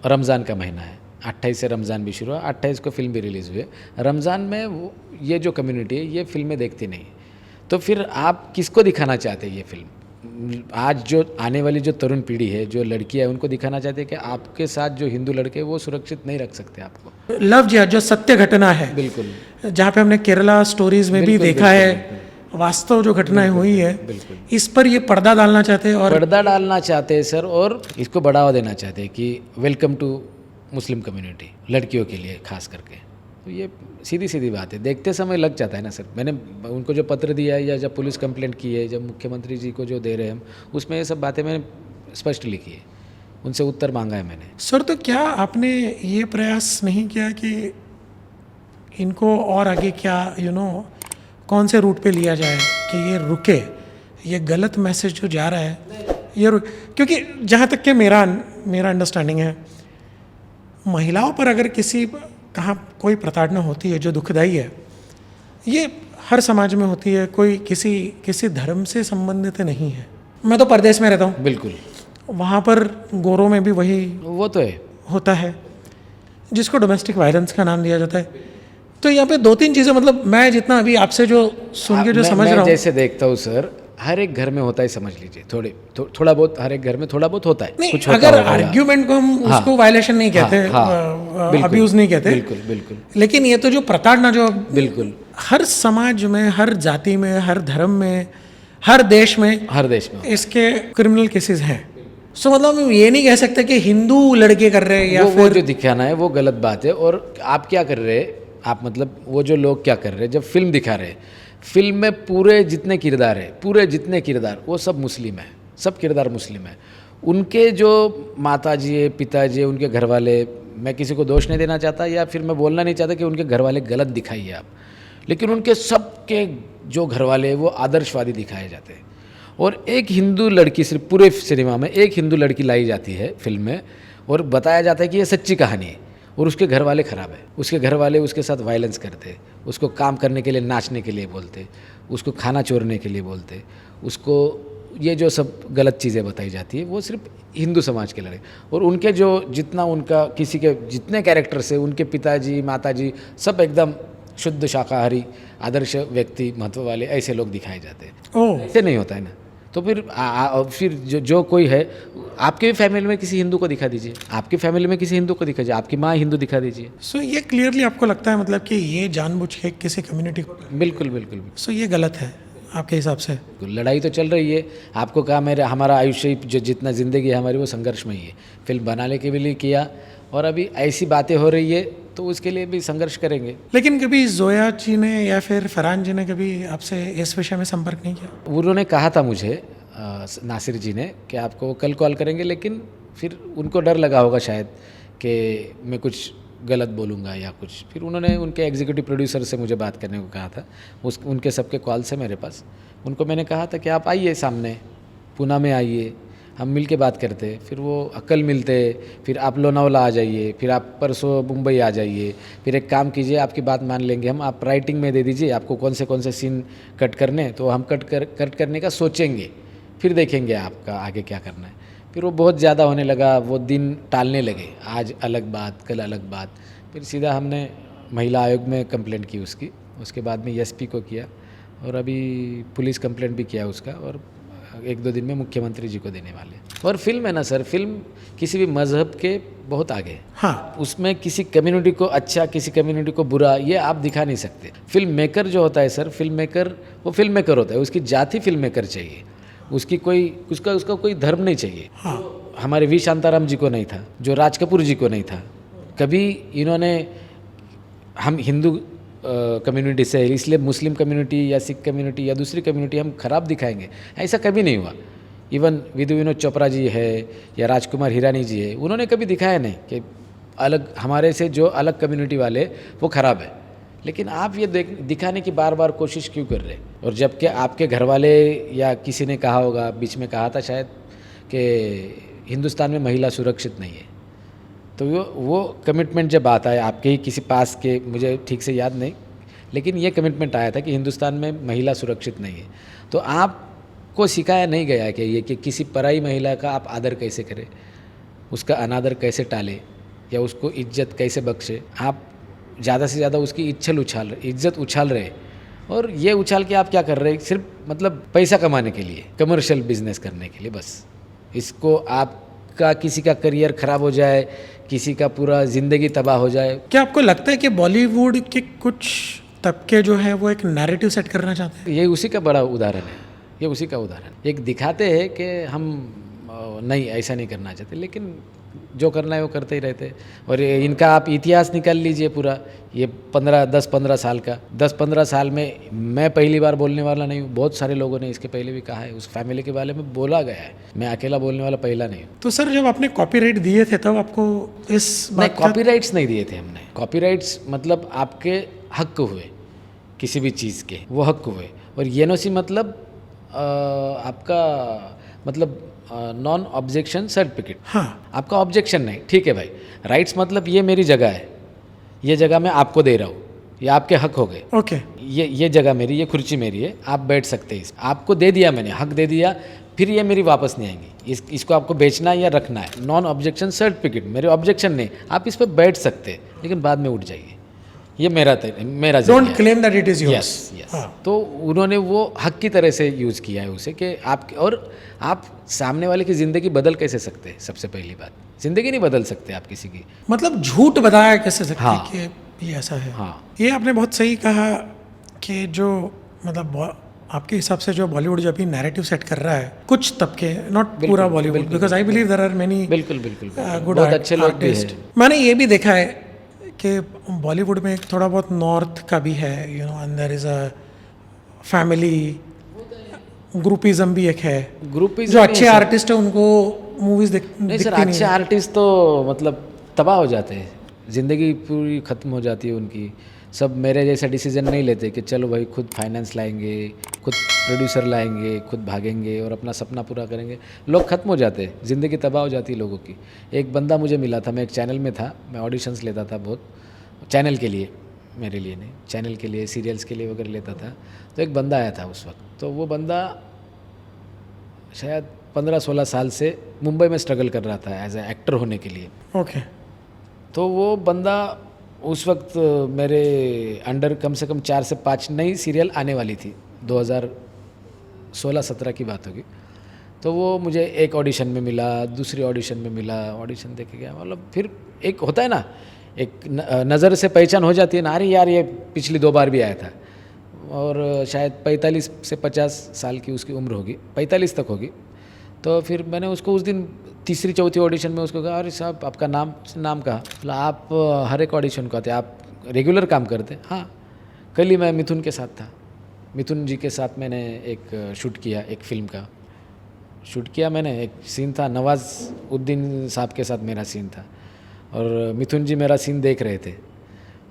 Speaker 2: रमज़ान का महीना है, 28 से रमज़ान भी शुरू हुआ, 28 को फिल्म भी रिलीज़ हुई है। रमज़ान में वो ये जो कम्युनिटी है ये फिल्में देखती नहीं, तो फिर आप किसको दिखाना चाहते हैं ये फिल्म? आज जो आने वाली जो तरुण पीढ़ी है, जो लड़कियां है, उनको दिखाना चाहते हैं कि आपके साथ जो हिंदू लड़के वो सुरक्षित नहीं रख सकते आपको।
Speaker 1: लव जिहाद जो सत्य घटना है,
Speaker 2: बिल्कुल,
Speaker 1: जहाँ पे हमने केरला स्टोरीज में भी देखा है, वास्तव जो घटनाएं हुई है, इस पर ये पर्दा डालना चाहते हैं। और
Speaker 2: पर्दा डालना चाहते हैं सर, और इसको बढ़ावा देना चाहते हैं कि वेलकम टू मुस्लिम कम्युनिटी, लड़कियों के लिए खास करके। तो ये सीधी बात है, देखते समय लग जाता है ना सर। मैंने उनको जो पत्र दिया है या जब पुलिस कंप्लेंट की है, जब मुख्यमंत्री जी को जो दे रहे हैं हम, उसमें ये सब बातें मैंने स्पष्ट लिखी है, उनसे उत्तर मांगा है मैंने।
Speaker 1: सर तो क्या आपने ये प्रयास नहीं किया कि इनको और आगे क्या कौन से रूट पे लिया जाए कि ये रुके, ये गलत मैसेज जो जा रहा है ये क्योंकि जहाँ तक कि मेरा अंडरस्टैंडिंग है, महिलाओं पर अगर कहाँ कोई प्रताड़ना होती है जो दुखदाई है, ये हर समाज में होती है, कोई किसी धर्म से संबंधित नहीं है। मैं तो परदेश में रहता हूँ,
Speaker 2: बिल्कुल,
Speaker 1: वहाँ पर गोरों में भी वही
Speaker 2: वो तो है
Speaker 1: होता है, जिसको डोमेस्टिक वायलेंस का नाम दिया जाता है। तो यहाँ पे 2-3 चीज़ें, मतलब मैं जितना अभी आपसे जो सुन के जो समझ रहा हूँ,
Speaker 2: जैसे देखता हूँ सर, हर एक घर में होता है, समझ लीजिए, थोड़ा बहुत हर एक घर में थोड़ा बहुत होता है।
Speaker 1: नहीं,
Speaker 2: कुछ
Speaker 1: अगर आर्ग्यूमेंट को हम उसको वायलेशन नहीं कहते, अब्यूज नहीं कहते,
Speaker 2: बिल्कुल,
Speaker 1: लेकिन ये तो जो प्रताड़ना जो
Speaker 2: बिल्कुल
Speaker 1: हर समाज में, हर जाति में, हर धर्म में, हर देश में
Speaker 2: इसके
Speaker 1: क्रिमिनल केसेस हैं। सो मतलब हम ये नहीं कह सकते कि हिंदू लड़के कर रहे हैं या
Speaker 2: वो जो दिखाना है वो गलत बात है। और आप क्या कर रहे हैं, आप मतलब वो जो लोग क्या कर रहे हैं, जब फिल्म दिखा रहे हैं, फिल्म में पूरे जितने किरदार है, पूरे जितने किरदार वो सब मुस्लिम है, सब किरदार मुस्लिम है। उनके जो माताजी है, पिताजी है, उनके घर वाले, मैं किसी को दोष नहीं देना चाहता या फिर मैं बोलना नहीं चाहता कि उनके घर वाले गलत दिखाइए आप, लेकिन उनके सबके जो घर वाले हैं वो आदर्शवादी दिखाए जाते हैं। और एक हिंदू लड़की, सिर्फ पूरे सिनेमा में एक हिंदू लड़की लाई जाती है फिल्म में और बताया जाता है कि ये सच्ची कहानी है और उसके घर वाले ख़राब है, उसके घर वाले उसके साथ वायलेंस करते, उसको काम करने के लिए, नाचने के लिए बोलते, उसको खाना चोरने के लिए बोलते, उसको ये जो सब गलत चीज़ें बताई जाती है वो सिर्फ हिंदू समाज के लड़के। और उनके जो जितना उनका किसी के जितने कैरेक्टर्स है, उनके पिताजी माताजी सब एकदम शुद्ध शाकाहारी आदर्श व्यक्ति महत्व वाले ऐसे लोग दिखाए जाते हैं।
Speaker 1: ओह,
Speaker 2: ऐसे नहीं होता है ना। तो फिर फिर जो कोई है, आपके भी फैमिली में किसी हिंदू को दिखा दीजिए, आपकी फैमिली में किसी हिंदू को दिखा दीजिए, आपकी माँ हिंदू दिखा दीजिए।
Speaker 1: सो ये क्लियरली आपको लगता है मतलब कि ये जानबूझ के किसी कम्युनिटी को,
Speaker 2: बिल्कुल बिल्कुल।
Speaker 1: सो ये गलत है आपके हिसाब से?
Speaker 2: लड़ाई तो चल रही है, आपको कहा हमारा आयुष्य जो जितना ज़िंदगी है हमारी वो संघर्ष में ही है। फिल्म बनाने के लिए किया और अभी ऐसी बातें हो रही है तो उसके लिए भी संघर्ष करेंगे।
Speaker 1: लेकिन कभी जोया जी ने या फिर फरहान जी ने कभी आपसे इस विषय में संपर्क नहीं किया?
Speaker 2: उन्होंने कहा था मुझे, नासिर जी ने, कि आपको कल कॉल करेंगे, लेकिन फिर उनको डर लगा होगा शायद कि मैं कुछ गलत बोलूँगा या कुछ। फिर उन्होंने उनके एग्जीक्यूटिव प्रोड्यूसर से मुझे बात करने को कहा था, उनके सबके कॉल से मेरे पास। उनको मैंने कहा था कि आप आइए सामने, पूना में आइए, हम मिल के बात करते। फिर वो कल मिलते, फिर आप लोनावला आ जाइए, फिर आप परसों मुंबई आ जाइए। फिर एक काम कीजिए, आपकी बात मान लेंगे हम, आप राइटिंग में दे दीजिए आपको कौन से सीन कट करने, तो हम कट करने का सोचेंगे, फिर देखेंगे आपका आगे क्या करना है। फिर वो बहुत ज़्यादा होने लगा, वो दिन टालने लगे, आज अलग बात कल अलग बात। फिर सीधा हमने महिला आयोग में कंप्लेंट की उसके बाद में एसपी को किया और अभी पुलिस कंप्लेंट भी किया उसका, और 1-2 दिन में मुख्यमंत्री जी को देने वाले। और फिल्म है ना सर, फिल्म किसी भी मज़हब के बहुत आगे है।
Speaker 1: हाँ,
Speaker 2: उसमें किसी कम्युनिटी को अच्छा, किसी कम्युनिटी को बुरा, ये आप दिखा नहीं सकते। फिल्म मेकर जो होता है सर, फिल्म मेकर वो फिल्म मेकर होता है, उसकी जाति फिल्म मेकर चाहिए, उसकी उसका कोई धर्म नहीं चाहिए।
Speaker 1: हाँ,
Speaker 2: हमारे वी शांताराम जी को नहीं था, जो राज कपूर जी को नहीं था। कभी इन्होंने हम हिंदू कम्युनिटी से इसलिए मुस्लिम कम्युनिटी या सिख कम्युनिटी या दूसरी कम्युनिटी हम खराब दिखाएंगे, ऐसा कभी नहीं हुआ। इवन विधु विनोद चोपड़ा जी है या राजकुमार हिरानी जी है, उन्होंने कभी दिखाया नहीं कि अलग हमारे से जो अलग कम्युनिटी वाले वो खराब है। लेकिन आप ये दिखाने की बार बार कोशिश क्यों कर रहे हैं? और जबकि आपके घर वाले या किसी ने कहा होगा, बीच में कहा था शायद, कि हिंदुस्तान में महिला सुरक्षित नहीं है। तो वो कमिटमेंट जब आता है आपके ही किसी पास के, मुझे ठीक से याद नहीं, लेकिन ये कमिटमेंट आया था कि हिंदुस्तान में महिला सुरक्षित नहीं है। तो आपको सिखाया नहीं गया है कि ये कि किसी पराई महिला का आप आदर कैसे करें, उसका अनादर कैसे टालें या उसको इज्जत कैसे बख्शे। आप ज़्यादा से ज़्यादा उसकी इज्जत उछाल रहे, और ये उछाल के आप क्या कर रहे हैं, सिर्फ मतलब पैसा कमाने के लिए, कमर्शियल बिजनेस करने के लिए बस। इसको आपका किसी का करियर ख़राब हो जाए, किसी का पूरा ज़िंदगी तबाह हो जाए।
Speaker 1: क्या आपको लगता है कि बॉलीवुड के कुछ तबके जो है वो एक नैरेटिव सेट करना चाहते हैं?
Speaker 2: ये उसी का बड़ा उदाहरण है, ये उसी का उदाहरण। एक दिखाते हैं कि हम नहीं ऐसा नहीं करना चाहते, लेकिन जो करना है वो करते ही रहते हैं। और इनका आप इतिहास निकाल लीजिए पूरा, ये 10-15 साल का, 10-15 साल में मैं पहली बार बोलने वाला नहीं हूँ, बहुत सारे लोगों ने इसके पहले भी कहा है, उस फैमिली के बारे में बोला गया है, मैं अकेला बोलने वाला पहला नहीं हूँ।
Speaker 1: तो सर जब आपने कॉपीराइट दिए थे तब आपको इस
Speaker 2: नहीं,
Speaker 1: बात का
Speaker 2: कॉपीराइट्स नहीं दिए थे हमने। कॉपीराइट्स मतलब आपके हक हुए, किसी भी चीज़ के वो हक हुए। और एनओसी मतलब आपका मतलब नॉन ऑब्जेक्शन सर्टिफिकेट।
Speaker 1: हाँ,
Speaker 2: आपका ऑब्जेक्शन नहीं, ठीक है भाई। राइट्स मतलब ये मेरी जगह है, ये जगह मैं आपको दे रहा हूँ, ये आपके हक हो गए।
Speaker 1: ओके,
Speaker 2: ये जगह मेरी, ये कुर्सी मेरी है, आप बैठ सकते हैं। आपको दे दिया मैंने, हक दे दिया, फिर ये मेरी वापस नहीं आएंगी। इसको आपको बेचना है या रखना है, नॉन ऑब्जेक्शन सर्टिफिकेट, मेरे ऑब्जेक्शन नहीं, आप इस पर बैठ सकते हैं, लेकिन बाद में उठ जाइए, ये मेरा
Speaker 1: don't claim that it is yours.
Speaker 2: Yes. तो उन्होंने वो हक की तरह से यूज़ किया है उसे, कि आप सामने वाले की ज़िंदगी बदल कैसे सकते हैं? सबसे पहली बात, ज़िंदगी नहीं बदल सकते आप किसी की।
Speaker 1: मतलब झूठ बताया कैसे सकते
Speaker 2: हाँ।
Speaker 1: कि ये ऐसा है।
Speaker 2: हाँ।
Speaker 1: ये आपने बहुत सही कहा कि जो मतलब आपके हिसाब से जो बॉलीवुड जो अभी नैरेटिव सेट कर रहा है कुछ तबके, नॉट पूरा Bollywood, because I believe there are many
Speaker 2: बिल्कुल बिल्कुल
Speaker 1: गुड
Speaker 2: बहुत अच्छे लोग भी
Speaker 1: आर्टिस्ट।
Speaker 2: हैं।
Speaker 1: मैंने ये भी देखा है कि बॉलीवुड में थोड़ा बहुत नॉर्थ का भी है, you know, and there is a family groupism भी एक है।
Speaker 2: ग्रुपिज्म
Speaker 1: जो अच्छे आर्टिस्ट है उनको मूवीज
Speaker 2: नहीं सर, अच्छे आर्टिस्ट तो मतलब तबाह हो जाते हैं, ज़िंदगी पूरी ख़त्म हो जाती है उनकी। सब मेरे जैसा डिसीजन नहीं लेते कि चलो भाई खुद फाइनेंस लाएंगे, खुद प्रोड्यूसर लाएंगे, खुद भागेंगे और अपना सपना पूरा करेंगे। लोग ख़त्म हो जाते हैं, ज़िंदगी तबाह हो जाती है लोगों की। एक बंदा मुझे मिला था, मैं एक चैनल में था, मैं ऑडिशंस लेता था बहुत, चैनल के लिए, मेरे लिए नहीं, चैनल के लिए, सीरियल्स के लिए वगैरह लेता था। तो एक बंदा आया था उस वक्त, तो वो बंदा शायद 15-16 साल से मुंबई में स्ट्रगल कर रहा था एज ए एक्टर होने के लिए।
Speaker 1: ओके।
Speaker 2: तो वो बंदा उस वक्त मेरे अंडर कम से कम 4 से 5 नई सीरियल आने वाली थी, 2016-17 की बात होगी। तो वो मुझे एक ऑडिशन में मिला, दूसरी ऑडिशन में मिला, ऑडिशन देखे गया, मतलब फिर एक होता है ना, एक नज़र से पहचान हो जाती है ना, अरे यार ये पिछली 2 बार भी आया था। और शायद 45 से 50 साल की उसकी उम्र होगी, 45 तक होगी। तो फिर मैंने उसको उस दिन तीसरी चौथी ऑडिशन में उसको कहा, अरे साहब आपका नाम कहा? बोला आप हर एक ऑडिशन को आते, आप रेगुलर काम करते? हाँ, कल ही मैं मिथुन के साथ था, मिथुन जी के साथ मैंने एक शूट किया, एक फ़िल्म का शूट किया मैंने। एक सीन था, नवाज़ुद्दीन साहब के साथ मेरा सीन था, और मिथुन जी मेरा सीन देख रहे थे,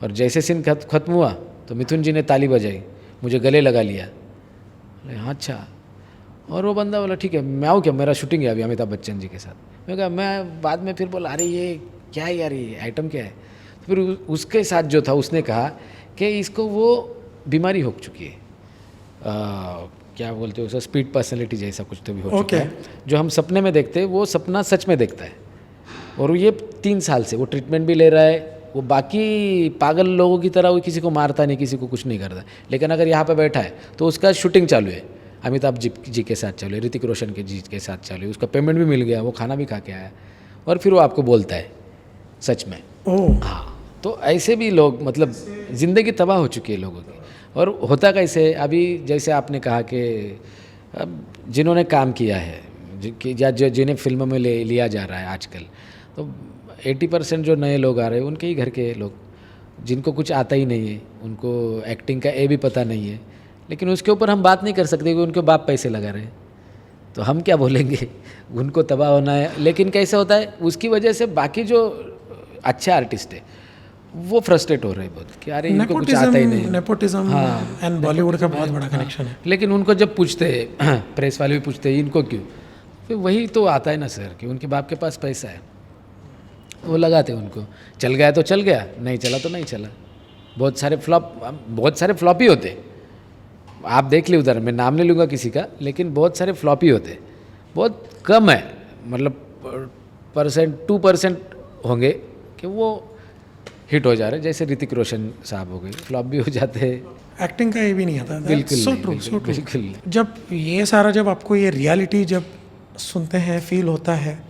Speaker 2: और जैसे सीन ख़त्म हुआ तो मिथुन जी ने ताली बजाई, मुझे गले लगा लिया। हाँ अच्छा। और वो बंदा बोला ठीक है, मैं आऊँ क्या, मेरा शूटिंग है अभी अमिताभ बच्चन जी के साथ। मैं कहा, मैं बाद में फिर बोला अरे ये क्या है यार, ये आइटम क्या है? तो फिर उसके साथ जो था उसने कहा कि इसको वो बीमारी हो चुकी है, क्या बोलते हो उसे, स्पीड पर्सनैलिटी जैसा कुछ तो भी हो चुका है। जो हम सपने में देखते हैं वो सपना सच में देखता है। और ये 3 साल से वो ट्रीटमेंट भी ले रहा है। वो बाकी पागल लोगों की तरह वो किसी को मारता नहीं, किसी को कुछ नहीं करता, लेकिन अगर यहाँ पे बैठा है तो उसका शूटिंग चालू है, अमिताभ जी के साथ चालू है, ऋतिक रोशन जी के साथ चालू है, उसका पेमेंट भी मिल गया, वो खाना भी खा के आया, और फिर वो आपको बोलता है सच में। हाँ, तो ऐसे भी लोग, मतलब ज़िंदगी तबाह हो चुकी है लोगों की। और होता कैसे, अभी जैसे आपने कहा कि जिन्होंने काम किया है, या जिन्हें फिल्मों में लिया जा रहा है आजकल, तो 80% जो नए लोग आ रहे हैं उनके ही घर के लोग, जिनको कुछ आता ही नहीं है, उनको एक्टिंग का भी पता नहीं है, लेकिन उसके ऊपर हम बात नहीं कर सकते कि उनके बाप पैसे लगा रहे हैं, तो हम क्या बोलेंगे, उनको तबाह होना है। लेकिन कैसे होता है, उसकी वजह से बाकी जो अच्छे आर्टिस्ट है वो फ्रस्ट्रेट हो रहे हैं बहुत कि अरे इनको कुछ आता ही नहीं।
Speaker 1: नेपोटिज्म एंड बॉलीवुड का बहुत बड़ा कनेक्शन है।
Speaker 2: लेकिन उनको जब पूछते हैं, प्रेस वाले भी पूछते हैं इनको क्यों, फिर वही तो आता है ना सर, कि उनके बाप के पास पैसा है, वो लगाते हैं उनको, चल गया तो चल गया, नहीं चला तो नहीं चला। बहुत सारे फ्लॉप ही होते, आप देख ली उधर, मैं नाम नहीं लूँगा किसी का, लेकिन बहुत सारे फ्लॉप ही होते, बहुत कम है, मतलब 2% होंगे कि वो हिट हो जा रहे, जैसे ऋतिक रोशन साहब हो गए, फ्लॉप भी हो जाते हैं।
Speaker 1: एक्टिंग का ये भी नहीं आता।
Speaker 2: बिल्कुल
Speaker 1: सो
Speaker 2: नहीं,
Speaker 1: ट्रू।
Speaker 2: बिल्कुल।
Speaker 1: जब ये सारा, जब आपको ये रियलिटी जब सुनते हैं, फील होता है,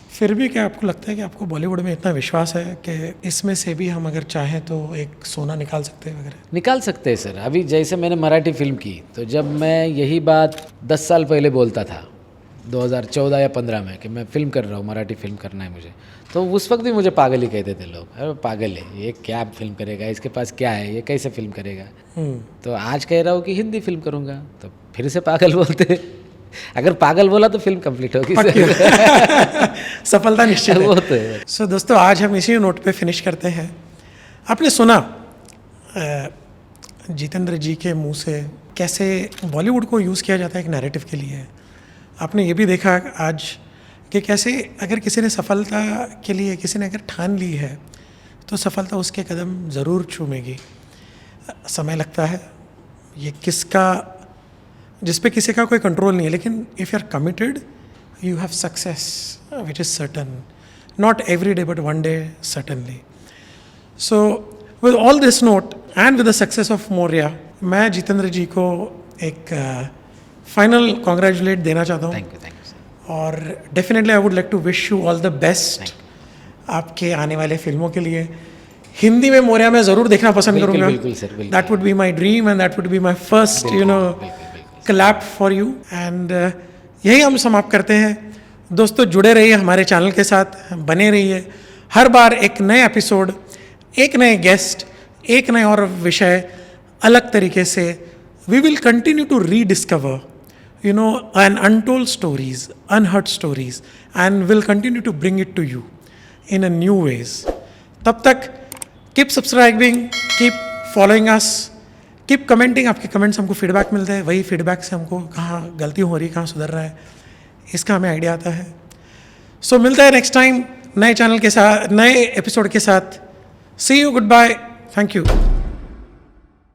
Speaker 1: फिर भी क्या आपको लगता है कि आपको बॉलीवुड में इतना विश्वास है कि इसमें से भी हम अगर चाहें तो एक सोना निकाल सकते हैं वगैरह?
Speaker 2: निकाल सकते हैं सर। अभी जैसे मैंने मराठी फिल्म की, तो जब मैं यही बात 10 साल पहले बोलता था, 2014 या 15 में, कि मैं फिल्म कर रहा हूँ, मराठी फिल्म करना है मुझे, तो उस वक्त भी मुझे पागल ही कहते थे लोग, अरे पागल है ये, क्या फिल्म करेगा, इसके पास क्या है, ये कैसे फिल्म करेगा। तो आज कह रहा हूँ कि हिंदी फिल्म करूँगा, तो फिर से पागल बोलते। अगर पागल बोला तो फिल्म कंप्लीट होगी
Speaker 1: सफलता निश्चित
Speaker 2: वो तो है।
Speaker 1: सो दोस्तों, आज हम इसी नोट पे फिनिश करते हैं। आपने सुना जितेंद्र जी के मुंह से कैसे बॉलीवुड को यूज़ किया जाता है एक नैरेटिव के लिए। आपने ये भी देखा आज कि कैसे अगर किसी ने सफलता के लिए, किसी ने अगर ठान ली है, तो सफलता उसके कदम ज़रूर चूमेगी। समय लगता है, ये जिस पे किसी का कोई कंट्रोल नहीं है, लेकिन if you are committed you have success which is certain, not every day but one day certainly. So with all this note and with the success of Maurya, मैं जितेंद्र जी को एक फाइनल कॉन्ग्रेचुलेट देना चाहता हूँ।
Speaker 2: Thank you sir.
Speaker 1: और definitely I would like to wish you all the best आपके आने वाले फिल्मों के लिए। हिंदी में मौर्या मैं ज़रूर देखना पसंद करूँगा।
Speaker 2: बिल्कुल सर, बिल्कुल।
Speaker 1: That would be my dream and that would be my first clap for you and यही हम समाप्त करते हैं। दोस्तों जुड़े रहिए हमारे चैनल के साथ, बने रहिए। हर बार एक नए एपिसोड, एक नए गेस्ट, एक नए और विषय अलग तरीके से we will continue to rediscover you know and untold stories, unheard stories, and will continue to bring it to you in a new ways. तब तक keep subscribing, keep following us, keep commenting। आपके comments हमको feedback मिलते हैं, वही feedback से हमको कहाँ गलती हो रही, कहाँ सुधर रहा है, इसका हमें आइडिया आता है। सो मिलता है नेक्स्ट टाइम नए चैनल के साथ, नए एपिसोड के साथ। See you, goodbye, thank you.